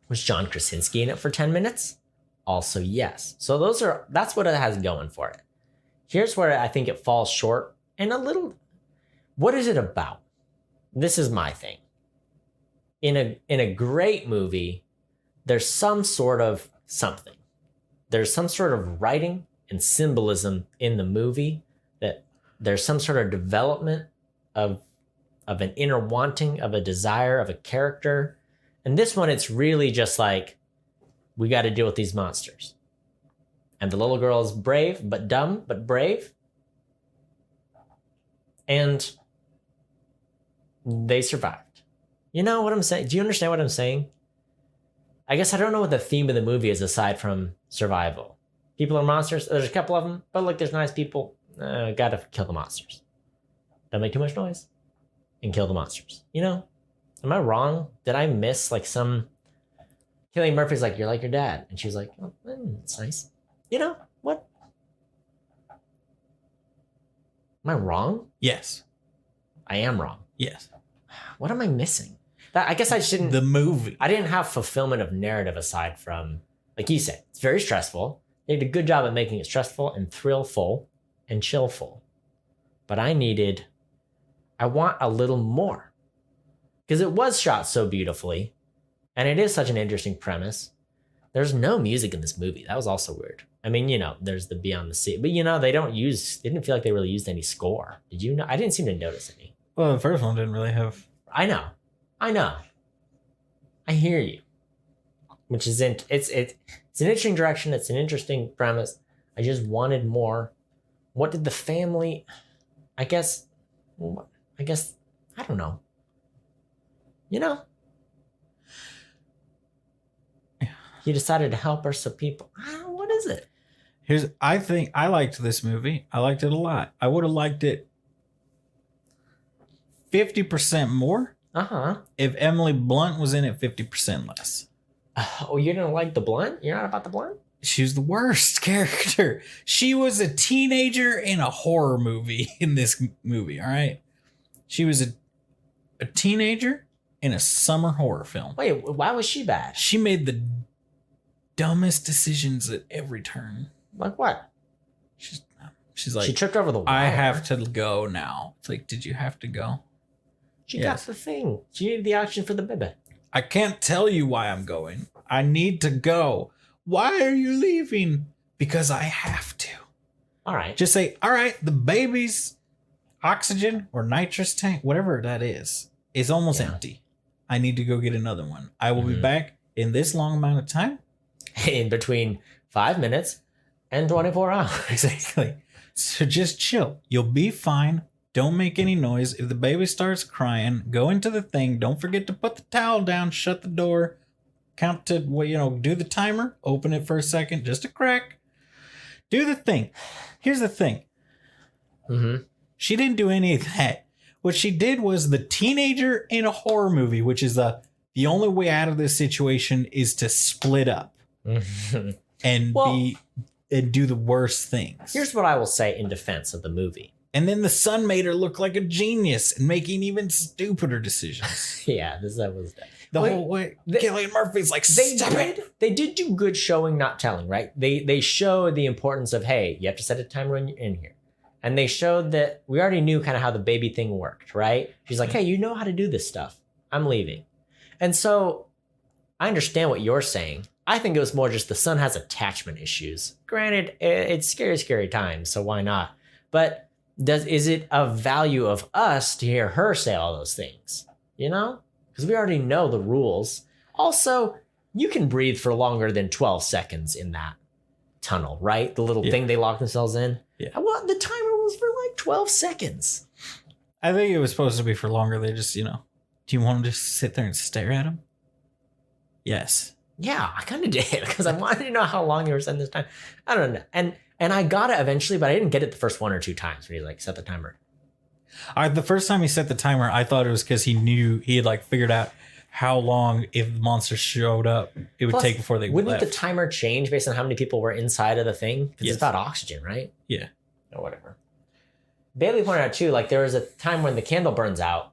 Was John Krasinski in it for 10 minutes? Also yes. So that's what it has going for it. Here's where I think it falls short and a little. What is it about? This is my thing. In a great movie, there's some sort of something. There's some sort of writing and symbolism in the movie, that there's some sort of development of an inner wanting, of a desire, of a character, And this one, it's really just like, we got to deal with these monsters. And the little girl is brave, but dumb, but brave. And they survived. You know what I'm saying? Do you understand what I'm saying? I guess I don't know what the theme of the movie is aside from survival. People are monsters. There's a couple of them, but look, there's nice people. Gotta kill the monsters. Don't make too much noise. And kill the monsters. You know? Am I wrong? Did I miss like some... Cillian Murphy's like, you're like your dad. And she was like, oh, that's nice. You know? What? Am I wrong? Yes. I am wrong. Yes. What am I missing? I guess I shouldn't... The movie. I didn't have fulfillment of narrative aside from... Like you said, it's very stressful. They did a good job at making it stressful and thrillful and chillful. But I want a little more. Because it was shot so beautifully. And it is such an interesting premise. There's no music in this movie. That was also weird. I mean, you know, there's the Beyond the Sea. But, you know, they didn't feel like they really used any score. Did you know? I didn't seem to notice any. Well, the first one didn't really have... I know. I hear you. Which is... It's an interesting direction. It's an interesting premise. I just wanted more. What did the family... I guess... I don't know. You know? He decided to help her so people... I don't know, what is it? I think I liked this movie. I liked it a lot. I would have liked it 50% more if Emily Blunt was in it 50% less. Oh, you didn't like the Blunt? You're not about the Blunt? She was the worst character. She was a teenager in a horror movie in this movie, all right? She was a teenager in a summer horror film. Wait, why was she bad? She made the dumbest decisions at every turn. Like what? She's like, she tripped over the wire. I have to go now. It's like, did you have to go? She got the thing. She needed the oxygen for the baby. I can't tell you why I'm going. I need to go. Why are you leaving? Because I have to. All right. Just say, all right, the baby's oxygen or nitrous tank, whatever that is almost empty. I need to go get another one. I will be back in this long amount of time. In between 5 minutes and 24 hours. Exactly. So just chill. You'll be fine. Don't make any noise. If the baby starts crying, go into the thing. Don't forget to put the towel down, shut the door, count to, do the timer, open it for a second, just a crack. Do the thing. Here's the thing. She didn't do any of that. What she did was the teenager in a horror movie, which is the only way out of this situation is to split up and do the worst things. Here's what I will say in defense of the movie. And then the son made her look like a genius and making even stupider decisions. Yeah, that was the whole way. Cillian Murphy's like, they did do good showing, not telling, right? They showed the importance of, hey, you have to set a timer when you're in here. And they showed that we already knew kind of how the baby thing worked, right? She's like, hey, you know how to do this stuff. I'm leaving. And so I understand what you're saying. I think it was more just the son has attachment issues. Granted, it's scary, scary times, so why not? But is it of value of us to hear her say all those things? You know? Because we already know the rules. Also, you can breathe for longer than 12 seconds in that tunnel, right? The little thing they lock themselves in. Yeah. Well, the timer was for like 12 seconds. I think it was supposed to be for longer. They just, do you want to just sit there and stare at him? Yes. Yeah, I kind of did because I wanted to know how long you were setting this time. I don't know. And I got it eventually, but I didn't get it the first 1 or 2 times when he like set the timer. The first time he set the timer, I thought it was because he knew he had like figured out how long if the monster showed up it would take before they wouldn't left. The timer change based on how many people were inside of the thing? Because it's about oxygen, right? Yeah. Or whatever. Bailey pointed out too, like there was a time when the candle burns out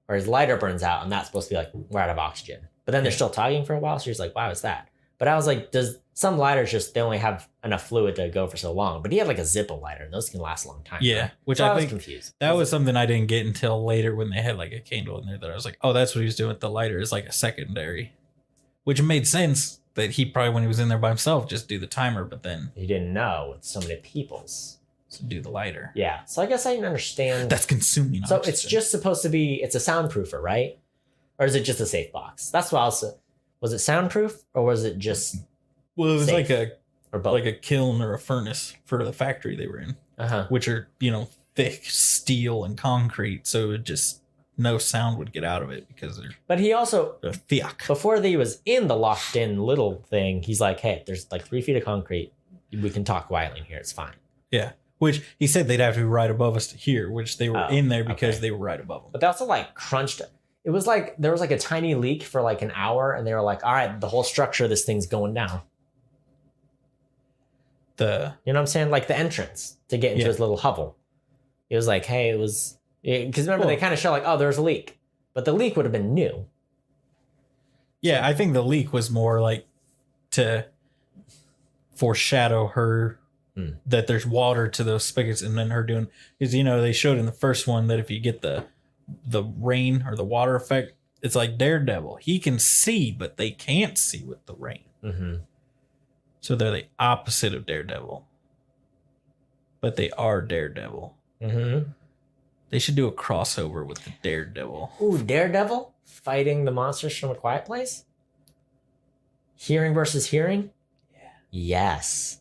or his lighter burns out, and that's supposed to be like we're out of oxygen. But then they're still talking for a while, so she's like, wow, is that? But I was like, does some lighters just, they only have enough fluid to go for so long? But he had like a Zippo lighter, and those can last a long time. Yeah, right? which so I was think confused. That was something I didn't get until later when they had like a candle in there that I was like, oh, that's what he was doing with the lighter is like a secondary. Which made sense that he probably, when he was in there by himself, just do the timer, but then... He didn't know with so many people's. So do the lighter. Yeah, so I guess I didn't understand. That's consuming So oxygen. it's just supposed to be, it's a soundproofer, right? Or is it just a safe box? That's what I was. Was it soundproof or was it just Well, it was safe? like Or both? like a kiln or a furnace for the factory they were in, which are, thick steel and concrete, so it just no sound would get out of it because But he also, they're thick. before he was in the locked in little thing, he's like, hey, there's like 3 feet of concrete. We can talk quietly in here. It's fine. Yeah. Which he said they'd have to be right above us to hear, which they were in there because they were right above them. But they also like crunched. It was like there was like a tiny leak for like an hour, and they were like, all right, the whole structure of this thing's going down. You know what I'm saying? Like the entrance to get into his little hovel. It was like, hey, because remember they kind of show like, oh, there's a leak. But the leak would have been new. Yeah, I think the leak was more like to foreshadow her that there's water to those spigots, and then her doing, because they showed in the first one that if you get the rain or the water effect, it's like Daredevil. He can see, but they can't see with the rain. Mm-hmm. So they're the opposite of Daredevil. But they are Daredevil. Mm-hmm. They should do a crossover with the Daredevil. Ooh, Daredevil fighting the monsters from A Quiet Place? Hearing versus hearing? Yeah. Yes.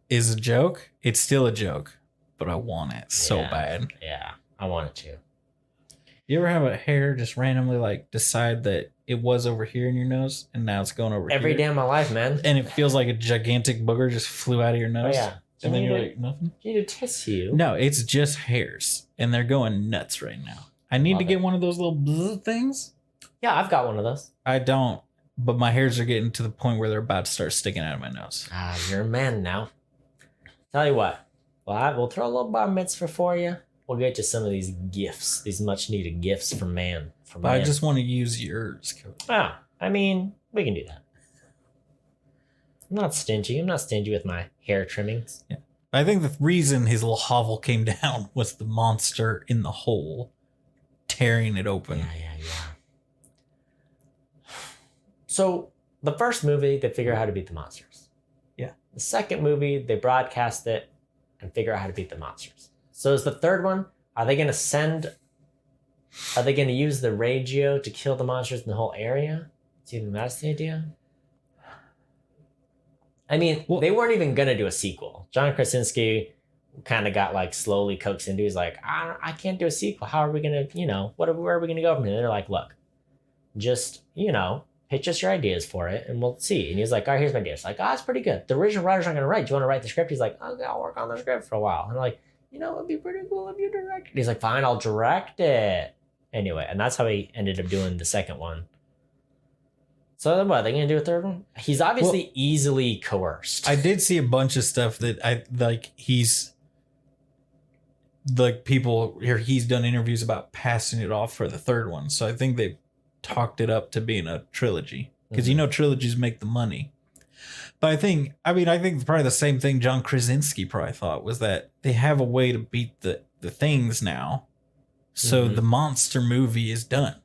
Is a joke. It's still a joke, but I want it so bad. Yeah, I want it to. You ever have a hair just randomly like decide that it was over here in your nose and now it's going over Every here? day of my life, man. And it feels like a gigantic booger just flew out of your Oh, nose. yeah. And then you're like, nothing? You need a tissue. No, it's just hairs. And they're going nuts right now. I need to get one of those little bzz things. Yeah, I've got one of those. I don't. But my hairs are getting to the point where they're about to start sticking out of my nose. Ah, you're a man now. Tell you what. Well, we'll throw a little bar mitzvah for you. We'll get you some of these gifts, these much needed gifts from man. But I just want to use yours, Cody. Ah, I mean, we can do that. I'm not stingy. I'm not stingy with my hair trimmings. Yeah. I think the reason his little hovel came down was the monster in the hole tearing it open. Yeah. So the first movie, they figure out how to beat the monsters. Yeah. The second movie, they broadcast it and figure out how to beat the monsters. So is the third one, are they going to use the radio to kill the monsters in the whole area? Do you think that's the idea? I mean, they weren't even going to do a sequel. John Krasinski kind of got like slowly coaxed into, he's like, I can't do a sequel. How are we going to, where are we going to go from here? They're like, look, just, pitch us your ideas for it and we'll see. And he's like, all right, here's my idea. It's like, it's pretty good. The original writer's not going to write. Do you want to write the script? He's like, okay, I'll work on the script for a while. And I'm like, it'd be pretty cool if you direct it. He's like, fine, I'll direct it. Anyway, and that's how he ended up doing the second one. So then what, are they going to do a third one? He's obviously easily coerced. I did see a bunch of stuff that he's like people here. He's done interviews about passing it off for the third one. So I think they talked it up to being a trilogy because trilogies make the money. But I think probably the same thing John Krasinski probably thought was that they have a way to beat the things now. So the monster movie is done.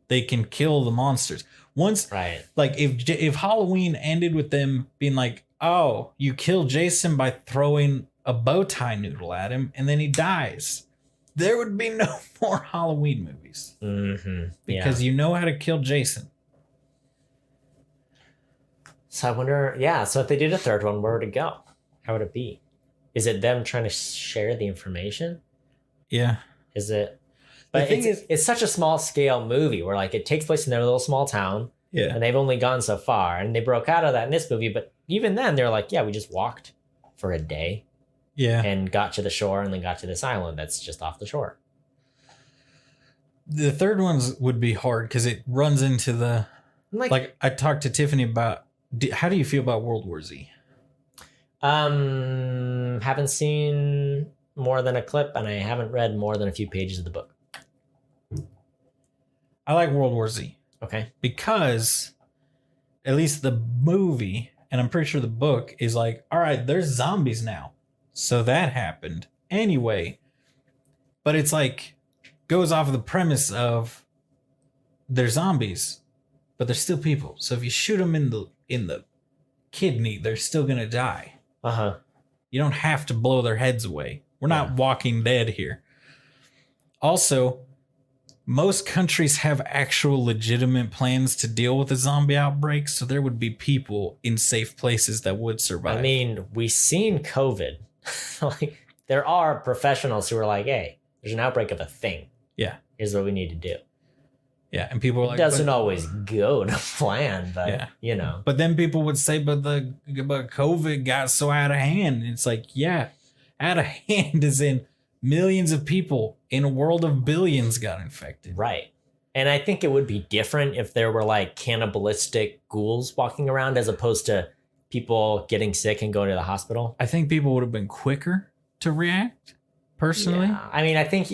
They can kill the monsters. Once, right. Like if Halloween ended with them being like, oh, you kill Jason by throwing a bow tie noodle at him and then he dies, there would be no more Halloween movies. Mm-hmm. Because you know how to kill Jason. So I wonder, so if they did a third one, where would it go? How would it be? Is it them trying to share the information? Yeah. Is it? But it's such a small scale movie where like it takes place in their little small town. Yeah. And they've only gone so far. And they broke out of that in this movie. But even then, they're like, we just walked for a day. Yeah. And got to the shore and then got to this island that's just off the shore. The third ones would be hard because it runs into the... Like I talked to Tiffany about... How do you feel about World War Z? Haven't seen more than a clip and I haven't read more than a few pages of the book. I like World War Z. Okay. Because at least the movie, and I'm pretty sure the book, is like, all right, there's zombies now. So that happened. Anyway, but it's like, goes off of the premise of they're zombies, but they're still people. So if you shoot them in the kidney, they're still going to die. Uh-huh. You don't have to blow their heads away. We're not Walking Dead here. Also, most countries have actual legitimate plans to deal with a zombie outbreak, so there would be people in safe places that would survive. I mean, we've seen COVID. Like, there are professionals who are like, hey, there's an outbreak of a thing. Yeah. Here's what we need to do. Yeah, and people are like, it doesn't always go to plan, but Yeah. you know. But then people would say, but COVID got so out of hand. It's like, yeah, out of hand is in millions of people in a world of billions got infected. Right. And I think it would be different if there were like cannibalistic ghouls walking around as opposed to people getting sick and going to the hospital. I think people would have been quicker to react, personally. Yeah. I mean, I think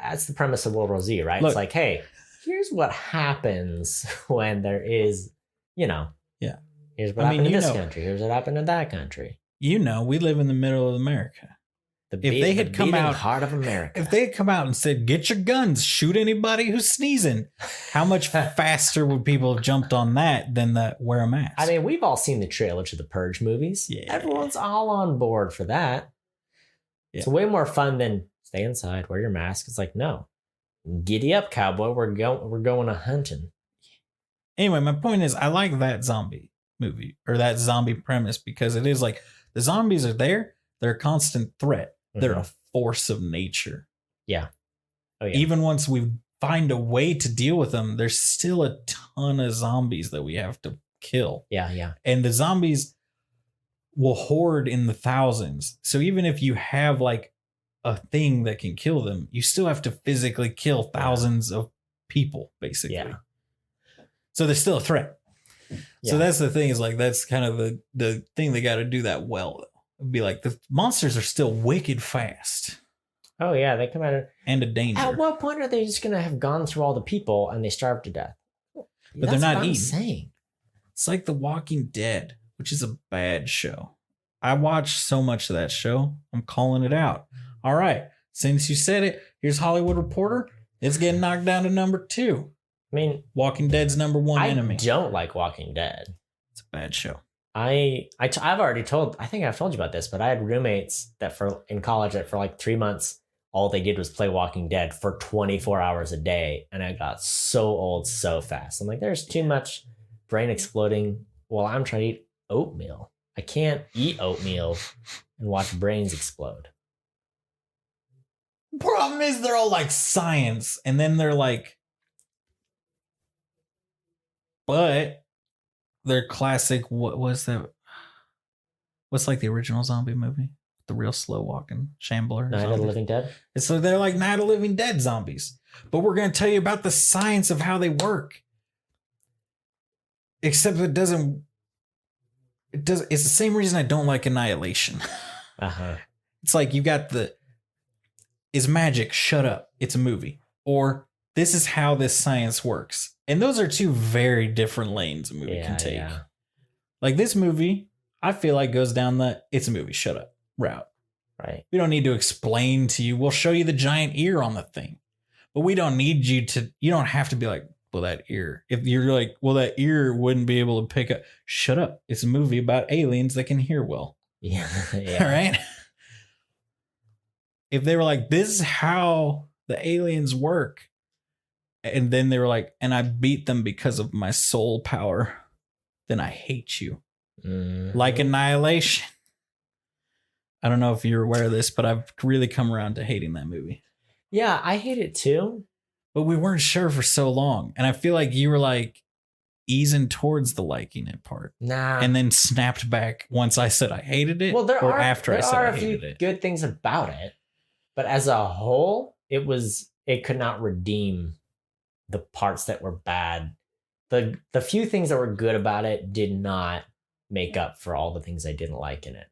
that's the premise of World War Z, right? Look, it's like, hey, here's what happens when there is, you know. Yeah. Here's what happened in this country. Here's what happened in that country. You know, we live in the middle of America. If they had come out, heart of America. If they had come out and said, "Get your guns, shoot anybody who's sneezing," how much faster would people have jumped on that than the wear a mask? I mean, we've all seen the trailer to the Purge movies. Yeah. Everyone's all on board for that. Yeah. It's way more fun than stay inside, wear your mask. It's like, no, giddy up, cowboy. We're going a hunting. Anyway, my point is, I like that zombie movie or that zombie premise because it is like the zombies are there. They're a constant threat. They're a force of nature. Yeah. Oh, yeah. Even once we find a way to deal with them, there's still a ton of zombies that we have to kill. Yeah, yeah. And the zombies will horde in the thousands. So even if you have like a thing that can kill them, you still have to physically kill thousands of people, basically. Yeah. So there's still a threat. Yeah. So that's the thing is like, that's kind of the thing they got to do that well, though. It'd be like the monsters are still wicked fast. Oh yeah, they come out and a danger. At what point are they just gonna have gone through all the people and they starve to death? But they're not eating. I'm saying. It's like The Walking Dead, which is a bad show. I watched so much of that show. I'm calling it out. All right, since you said it, here's Hollywood Reporter. It's getting knocked down to number 2. I mean, Walking Dead's number 1 enemy. I don't like Walking Dead. It's a bad show. I've already told, I think I've told you about this, but I had roommates that in college that for like 3 months, all they did was play Walking Dead for 24 hours a day. And I got so old so fast. I'm like, there's too much brain exploding while I'm trying to eat oatmeal. I can't eat oatmeal and watch brains explode. Problem is they're all like science. And then they're like, but they're classic. What was that? What's like the original zombie movie? The real slow walking shambler. Night of the Living Dead. So they're like Night of the Living Dead zombies. But we're going to tell you about the science of how they work. Except it doesn't. It's the same reason I don't like Annihilation. Uh-huh. It's like you got is magic. Shut up. It's a movie. Or this is how this science works. And those are two very different lanes a movie can take. Yeah. Like this movie, I feel like goes down it's a movie, shut up route. Right. We don't need to explain to you. We'll show you the giant ear on the thing. But we don't need you don't have to be like, well, that ear. If you're like, well, that ear wouldn't be able to pick up. Shut up. It's a movie about aliens that can hear well. Yeah. All right. If they were like, this is how the aliens work. And then they were like, and I beat them because of my soul power. Then I hate you. Mm-hmm. Like Annihilation. I don't know if you're aware of this, but I've really come around to hating that movie. Yeah, I hate it too. But we weren't sure for so long. And I feel like you were like easing towards the liking it part. Nah. And then snapped back once I said I hated it. Well, there are a few it. Good things about it. But as a whole, it could not redeem the parts that were bad. The few things that were good about it did not make up for all the things I didn't like in it.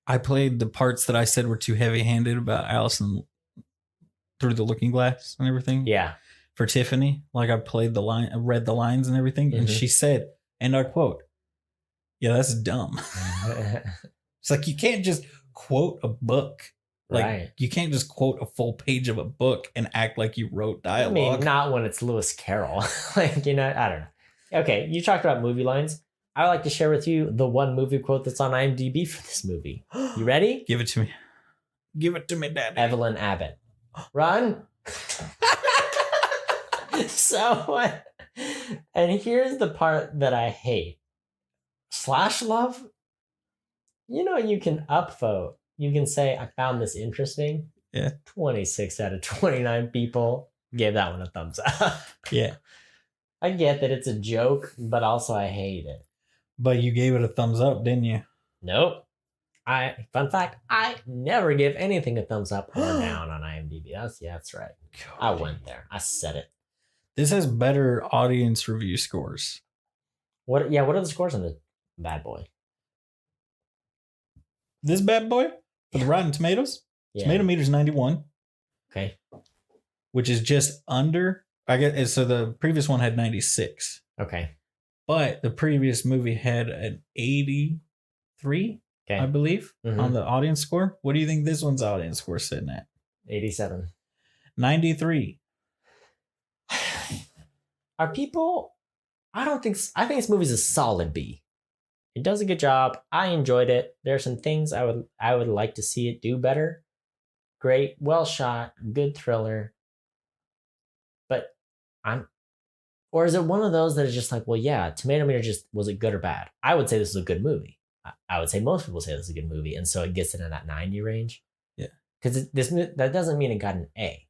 I played the parts that I said were too heavy-handed about Allison through the looking glass and everything. Yeah. For Tiffany, like I played I read the lines and everything, and she said, and I quote, "Yeah, that's dumb." It's like you can't just quote a book. Like right. You can't just quote a full page of a book and act like you wrote dialogue. I mean, not when it's Lewis Carroll. Like, I don't know. Okay, you talked about movie lines. I would like to share with you the one movie quote that's on IMDb for this movie. You ready? Give it to me. Give it to me, Daddy. Evelyn Abbott. Run, So, and here's the part that I hate. Slash love, you can upvote. You can say, I found this interesting. Yeah. 26 out of 29 people gave that one a thumbs up. Yeah. I get that it's a joke, but also I hate it. But you gave it a thumbs up, didn't you? Nope. Fun fact, I never give anything a thumbs up or down on IMDb. That's right. I went there. I said it. This has better audience review scores. What are the scores on the bad boy? This bad boy for the Rotten Tomatoes? Yeah. Tomato meter's 91. Okay. Which is just under. I guess so. The previous one had 96. Okay. But the previous movie had an 83, I believe, on the audience score. What do you think this one's audience score is sitting at? 87. 93. Are people? I think this movie's a solid B. It does a good job. I enjoyed it. There are some things I would like to see it do better. Great, well shot, good thriller. But or is it one of those that is just like, well, yeah, Tomato Meter just, was it good or bad? I would say this is a good movie. I would say most people say this is a good movie, and so it gets it in that 90 range. Yeah. Because that doesn't mean it got an A.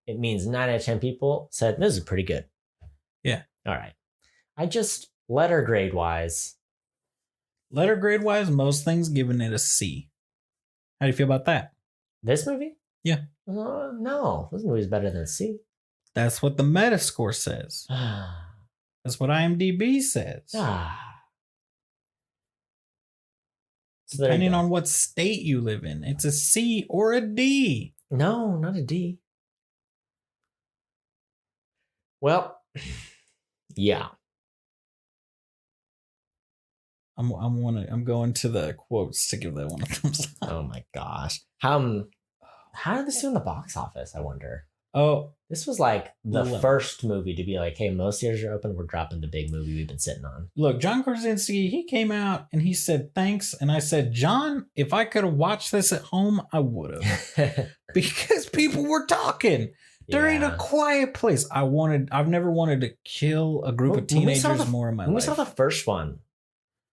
It means 9 out of 10 people said, this is pretty good. Yeah. All right. I just, letter grade wise, most things giving it a C. How do you feel about that? this movie? Yeah. No, this movie's better than C. That's what the Metascore says. That's what IMDb says. So Depending on what state you live in, it's a C or a D. No, not a D. Well, yeah. I'm going to the quotes to give that one a thumbs up. Oh my gosh. How did this do in the box office, I wonder? Oh, this was like the first movie to be like, hey, most theaters are open. We're dropping the big movie we've been sitting on. Look, John Krasinski, he came out and he said, thanks. And I said, John, if I could have watched this at home, I would have. Because people were talking during A Quiet Place. I've never wanted to kill a group of teenagers more in my life. When we saw the first one,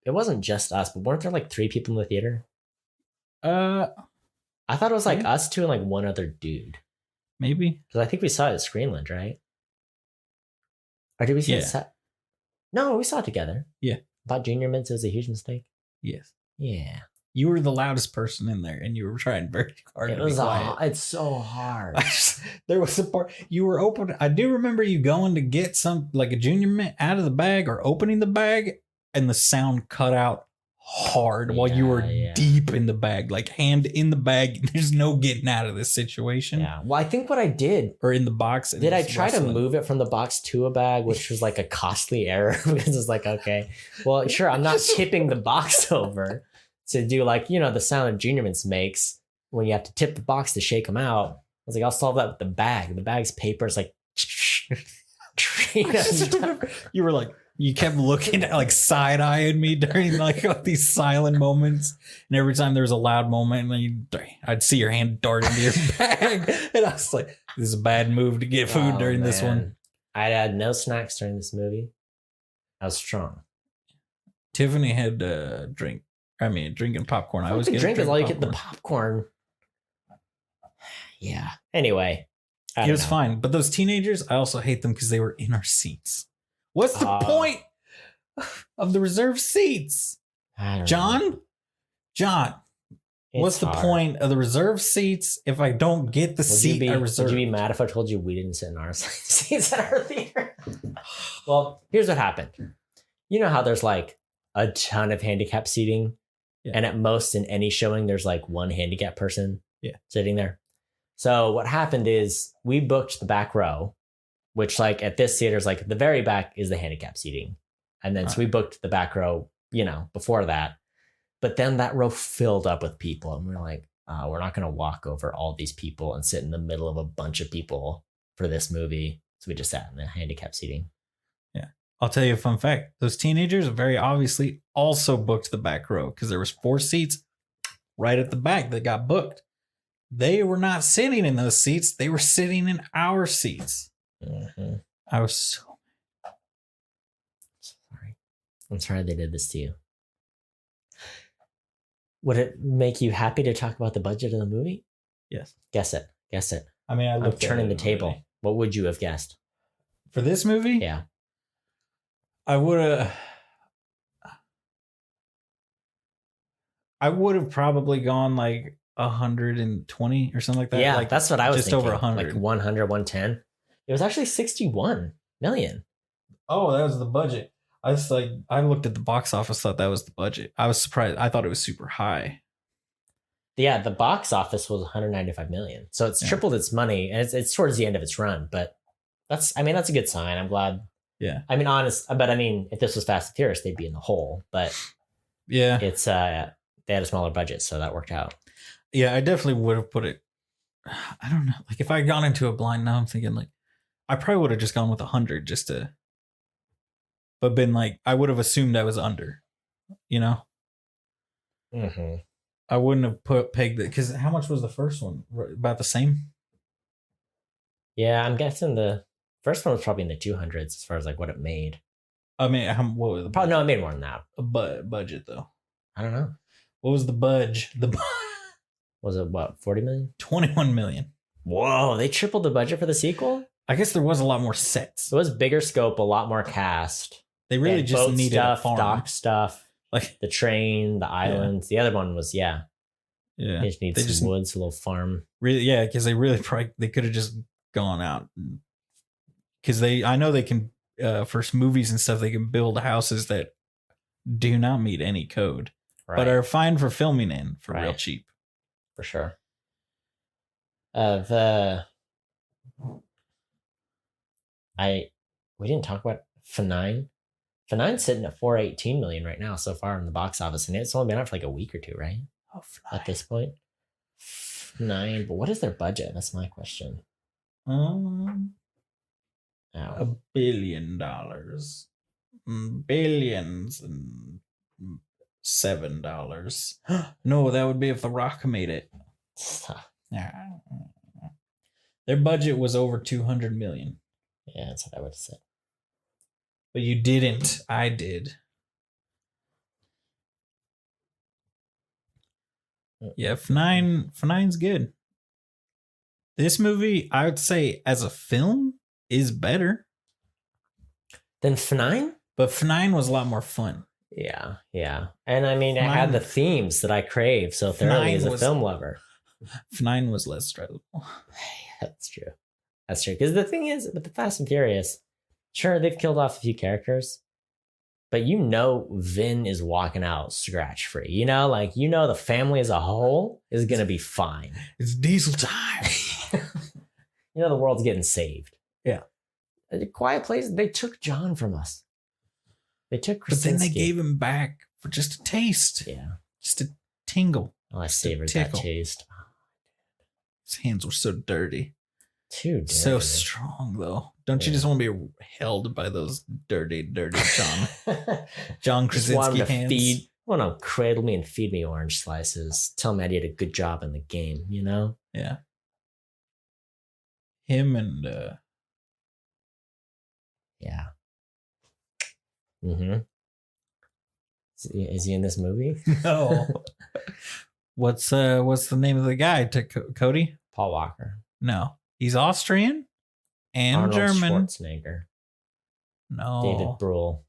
it wasn't just us, but weren't there like 3 people in the theater? I thought it was like us two and like one other dude. Maybe. Because I think we saw it at Screenland, right? Or did we see it set? No, we saw it together. Yeah. Thought Junior Mints was a huge mistake. Yes. Yeah. You were the loudest person in there, and you were trying very hard to be quiet. It's so hard. There was a part you were open. I do remember you going to get some, like a Junior Mint out of the bag or opening the bag, and the sound cut out hard while you were deep in the bag, like hand in the bag. There's no getting out of this situation. Yeah. Well, I think what I did, or in the box. Did I try to move it from the box to a bag, which was like a costly error because it's like, okay, well, sure, I'm not tipping the box over to do like, the sound that Junior Mints makes when you have to tip the box to shake them out. I was like, I'll solve that with the bag. The bag's paper is like, you were like, you kept looking at like side eyeing me during like all these silent moments, and every time there was a loud moment, I'd see your hand dart into your bag, and I was like, "This is a bad move to get food during this one." I had no snacks during this movie. I was strong. Tiffany had drinking popcorn. I was getting drink is all you get the popcorn. Yeah. Anyway, it was fine, but those teenagers, I also hate them because they were in our seats. What's the point of the reserved seats? John, what's the point of the reserved seats if I don't get the seat I reserved? Would you be mad if I told you we didn't sit in our seats at our theater? Well, here's what happened. You know how there's like a ton of handicap seating, and at most in any showing, there's like one handicap person sitting there. So what happened is we booked the back row, which like at this theater is like the very back is the handicap seating. And then so we booked the back row, before that. But then that row filled up with people. And we were like, we're not going to walk over all these people and sit in the middle of a bunch of people for this movie. So we just sat in the handicap seating. Yeah. I'll tell you a fun fact. Those teenagers very obviously also booked the back row because there was 4 seats right at the back that got booked. They were not sitting in those seats. They were sitting in our seats. Mm-hmm. I was so Sorry. I'm sorry they did this to you. Would it make you happy to talk about the budget of the movie? yes. Guess it. Guess it. I mean, I'm turning the table. Movie. What would you have guessed? For this movie? Yeah. I would have probably gone like 120 or something like that. Yeah, like that's what I was just thinking. over 100. Like 100, 110. It was actually 61 million. Oh, that was the budget. I looked at the box office, thought that was the budget. I was surprised. I thought it was super high. Yeah, the box office was 195 million. So it's tripled its money, and it's towards the end of its run. But that's a good sign. I'm glad. Yeah. I mean, if this was Fast and Furious, they'd be in the hole. But yeah, it's they had a smaller budget, so that worked out. Yeah, I definitely would have put it. I don't know. Like if I had gone into a blind, now I'm thinking like I probably would have just gone with 100 just to. But been like, I would have assumed I was under, you know? Mm-hmm. I wouldn't have pegged it because how much was the first one? About the same? Yeah, I'm guessing the first one was probably in the 200s as far as like what it made. I mean, what was the probably no, it made more than that. Budget though? I don't know. What was the budge? Was it what 40 million? 21 million. Whoa, they tripled the budget for the sequel? I guess there was a lot more sets. It was bigger scope, a lot more cast. They really just boat needed stuff, a farm. dock stuff, like the train, the islands. Yeah. The other one was yeah. They just need some woods, a little farm. Really, yeah, because they really they could have just gone out because I know they can for movies and stuff they can build houses that do not meet any code, but are fine for filming in for real cheap. For sure. We didn't talk about F9. F9's sitting at 418 million right now so far in the box office, and it's only been out for like a week or two, right? Oh, at this point. F9, but what is their budget? That's my question. $1 billion. Billions and $7. No, that would be if The Rock made it. Their budget was over 200 million. Yeah, that's what I would have said. But you didn't. I did. Yeah, F9's good. This movie, I would say, as a film, is better than F9. But F9 was a lot more fun. Yeah. And I mean, it had the themes that I crave so thoroughly as a film lover. F9 was less stressful. That's true. Because the thing is, with the Fast and Furious, sure, they've killed off a few characters, but Vin is walking out scratch free. The family as a whole is going to be fine. It's diesel time. The world's getting saved. Yeah. A Quiet Place, they took John from us. They took Krasinski. But then they gave him back for just a taste. Yeah. Just a tingle. Oh, I savored that taste. His hands were so dirty. Too dirty. So strong, though. Don't you just want to be held by those dirty John Krasinski hands? Cradle me and feed me orange slices. Tell me I did a good job in the game, Yeah. Him and yeah. Mm-hmm. Is he in this movie? No. What's the name of the guy? Cody? Paul Walker. No. He's Austrian and Arnold German. Schwarzenegger. No. David Brühl.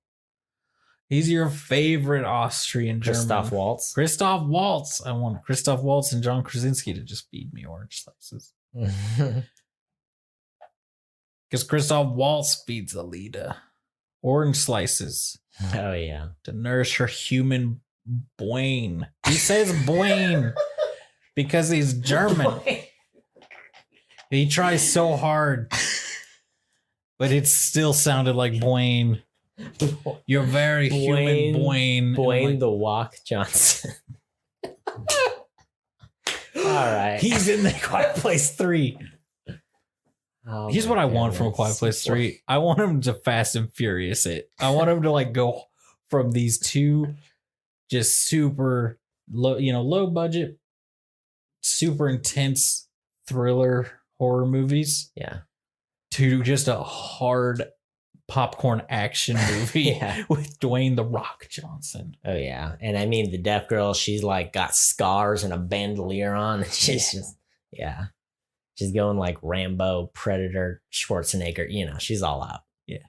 He's your favorite Austrian Christoph German. Waltz. Christoph Waltz. I want Christoph Waltz and John Krasinski to just feed me orange slices. Because Christoph Waltz feeds Alita orange slices. Oh, yeah. To nourish her human brain. He says brain because he's German. He tries so hard. But it still sounded like Boyne. You're very human, Boyne. Boyne the Walk Johnson. All right. He's in the Quiet Place 3. Oh, here's what I want from a Quiet Place 3. I want him to Fast and Furious it. I want him to go from these two just super low, low budget super intense thriller horror movies Yeah. to just a hard popcorn action movie Yeah. with Dwayne The Rock Johnson. Oh yeah. And I mean the deaf girl, she's like got scars and a bandolier on. And she's just she's going like Rambo, Predator, Schwarzenegger, she's all out. Yeah.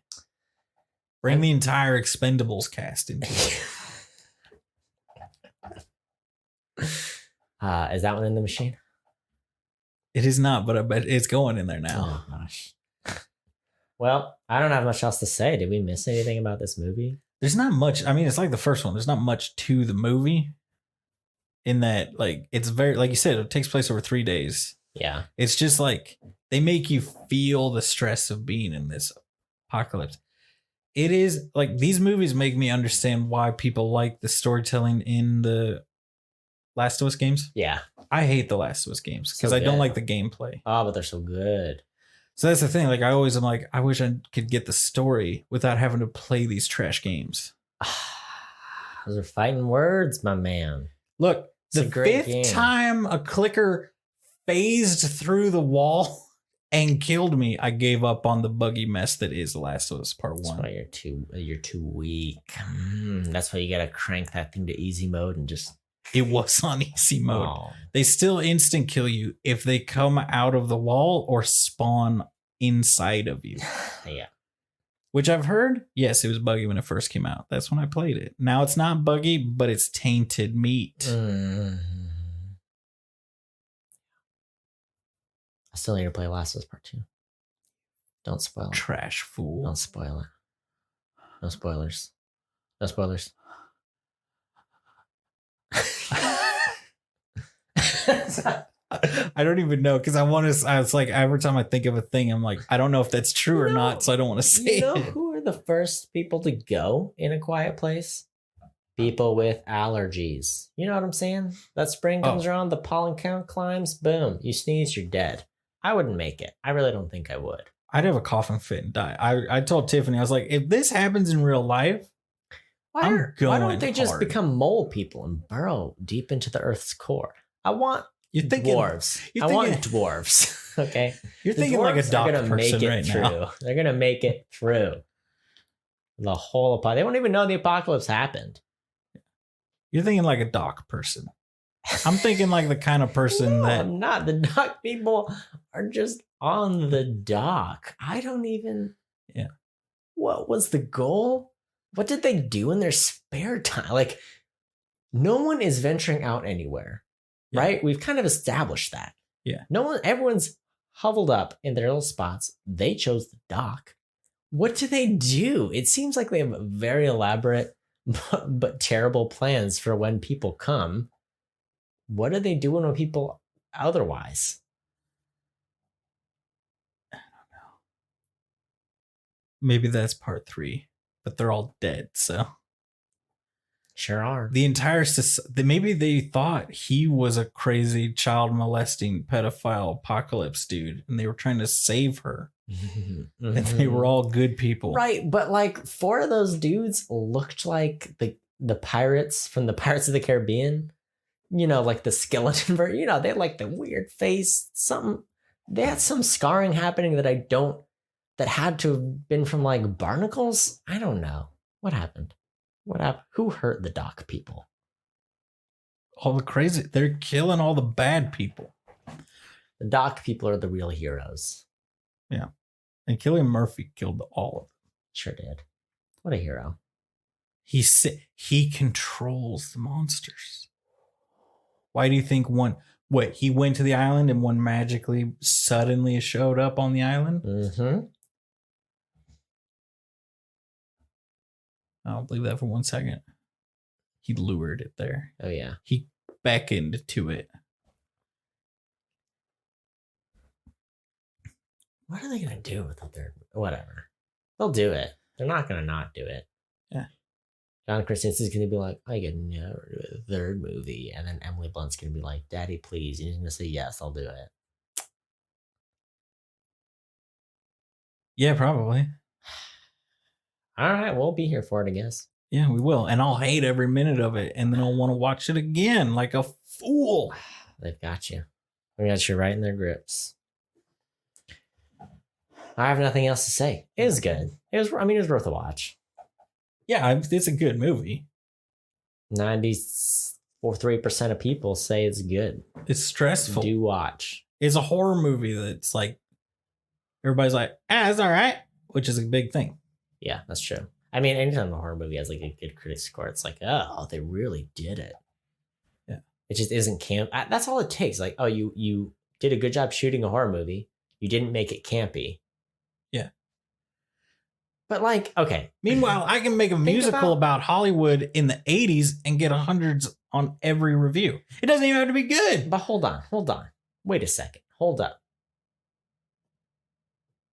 Bring the entire Expendables cast into it. Is that one in the machine? It is not, but I bet it's going in there now. Oh gosh. Well, I don't have much else to say. Did we miss anything about this movie? There's not much. I mean, it's like the first one. There's not much to the movie in that, like, it's very, like you said, it takes place over 3 days. Yeah. It's just like they make you feel the stress of being in this apocalypse. It is like these movies make me understand why people like the storytelling in the Last of Us games. Yeah. I hate the Last of Us games because I don't like the gameplay. Oh, but they're so good. So that's the thing. Like I always am like, I wish I could get the story without having to play these trash games. Those are fighting words, my man. Look, It's a the great fifth game. time a clicker phased through the wall and killed me, I gave up on the buggy mess that is The Last of Us Part That's 1. why you're too weak. That's why you gotta crank that thing to easy mode and just. It was on easy mode. Oh. They still instant kill you if they come out of the wall or spawn inside of you. Yeah. Which I've heard, yes, it was buggy when it first came out. That's when I played it. Now it's not buggy, but it's tainted meat. I still need to play Last of Us Part 2. Don't spoil it. Trash fool. Don't spoil it. No spoilers. No spoilers. I don't even know because I want to. I was like, every time I think of a thing, I'm like, I don't know if that's true or not, so I don't want to say You know it. who are the first people to go in a quiet place? People with allergies. You know what I'm saying? That spring comes around, the pollen count climbs, boom, you sneeze, you're dead. I wouldn't make it. I really don't think I would. I'd have a coughing fit and die. I told Tiffany, I was like, if this happens in real life, Why don't they just hard. become mole people and burrow deep into the Earth's core? I want dwarves. I want dwarves. Okay, You're The thinking like a dwarves are doc gonna person make it right through. now. They're gonna make it through the whole apocalypse. They won't even know the apocalypse happened. You're thinking like a doc person. I'm thinking like the kind of person No, that I'm not. The dock people are just on the dock. I don't even. Yeah. What was the goal? What did they do in their spare time? Like, no one is venturing out anywhere, Yeah. right? We've kind of established that. Yeah. Everyone's huddled up in their little spots. They chose the dock. What do they do? It seems like they have very elaborate but terrible plans for when people come. What are they doing with people otherwise? maybe that's part 3, but they're all dead. So Sure are. the entire maybe they thought he was a crazy child molesting pedophile apocalypse dude, and they were trying to save her. And they were all good people, right, but like 4 of those dudes looked like the pirates from the Pirates of the Caribbean. You know, like the skeleton version. You know, they had like the weird face. They had some scarring happening that had to have been from like barnacles. I don't know. What happened? Who hurt the dock people? all the crazy. They're killing all the bad people. The dock people are the real heroes. Yeah, and Cillian Murphy killed all of them. Sure did. What a hero. He controls the monsters. Why do you think he went to the island and one magically suddenly showed up on the island? Mm-hmm. I don't believe that for 1 second. He lured it there. Oh yeah. He beckoned to it. What are they gonna do with the third? Whatever. They'll do it. They're not gonna not do it. Yeah. John Krasinski's gonna be like, I could never do a third movie, and then Emily Blunt's gonna be like, Daddy, please. And he's gonna say, yes, I'll do it. Yeah, probably. All right, we'll be here for it, I guess. Yeah, we will. And I'll hate every minute of it. And then I'll want to watch it again like a fool. They've got you. We got you right in their grips. I have nothing else to say. It was good. It was. I mean, it was worth a watch. Yeah, it's a good movie. 93% of people say it's good. It's stressful. Do watch. It's a horror movie that's like everybody's like, it's all right, which is a big thing. Yeah, that's true. I mean, anytime a horror movie has like a good critic score, it's like, oh, they really did it. Yeah, it just isn't camp. That's all it takes. Like, oh, you did a good job shooting a horror movie. You didn't make it campy. Yeah. But like, okay. Meanwhile, I can make a musical about Hollywood in the 80s and get hundreds on every review. It doesn't even have to be good. But hold on. Wait a second. Hold up.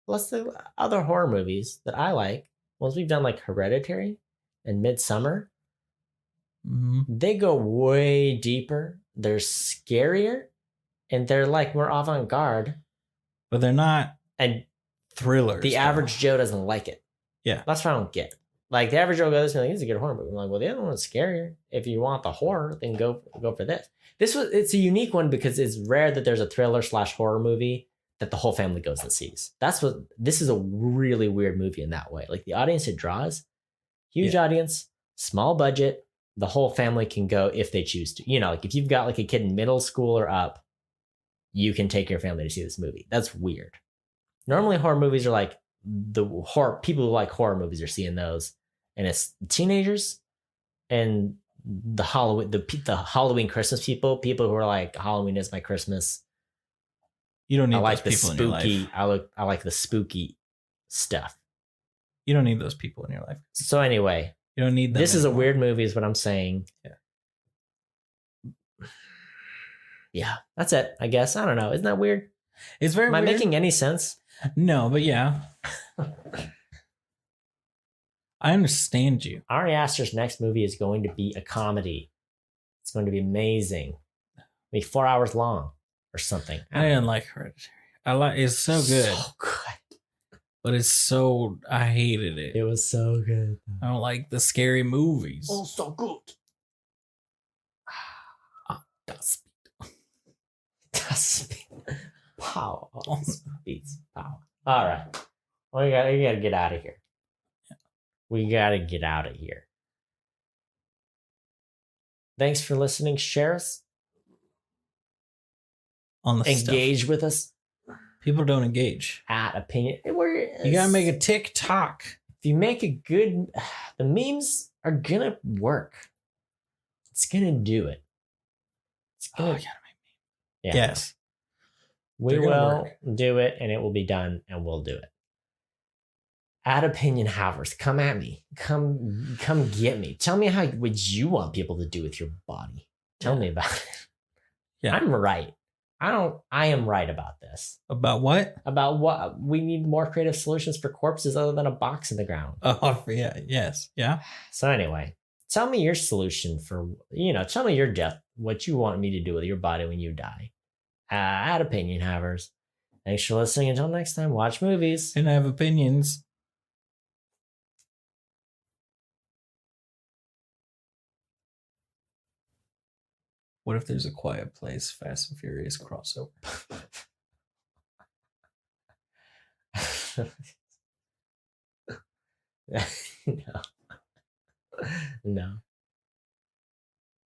Let's the other horror movies that I like. Once we've done like Hereditary and Midsummer, they go way deeper. They're scarier, and they're like more avant-garde. But they're not thrillers. The average Joe doesn't like it. Yeah. That's what I don't get. Like, the average Joe goes, like, it's a good horror movie. I'm like, well, the other one's scarier. If you want the horror, then go for this. It's a unique one because it's rare that there's a thriller / horror movie that the whole family goes and sees. This is a really weird movie in that way. Like, the audience it draws, huge audience, small budget, the whole family can go if they choose to. You know, like if you've got like a kid in middle school or up, you can take your family to see this movie. That's weird. Normally horror movies are like people who like horror movies are seeing those, and it's teenagers and the Halloween Christmas people who are like, Halloween is my Christmas. You don't need those people spooky, in your life. I like the spooky stuff. You don't need those people in your life. So anyway, you don't need them. This is a weird movie, is what I'm saying. Yeah, that's it. I guess. I don't know. Isn't that weird? It's very. Am I making any sense? No, but yeah. I understand you. Ari Aster's next movie is going to be a comedy. It's going to be amazing. Maybe 4 hours long or something. I didn't like Hereditary. It's so good. So good. But I hated it. It was so good. I don't like the scary movies. Oh, so good. Das Speed. Power. Speeds. Power. All right. Well, we gotta get out of here. We gotta get out of here. Thanks for listening. Share us. On the engage stuff. With us. People don't engage. At opinion. You gotta make a TikTok. If you make a good, the memes are gonna work. It's gonna do it. It's gonna. You gotta make memes. Yeah. Yes. We will do it, and it will be done, and we'll do it. At opinion havers, come at me. Come get me. Tell me how would you want people to do with your body. Tell me about it. Yeah. I'm right. I am right about this. About what? About what? We need more creative solutions for corpses other than a box in the ground. Oh, yeah. Yes. Yeah. So anyway, tell me your solution for, tell me your death, what you want me to do with your body when you die. At opinion havers. Thanks for listening. Until next time, watch movies. And have opinions. What if there's a Quiet Place Fast and Furious crossover? No.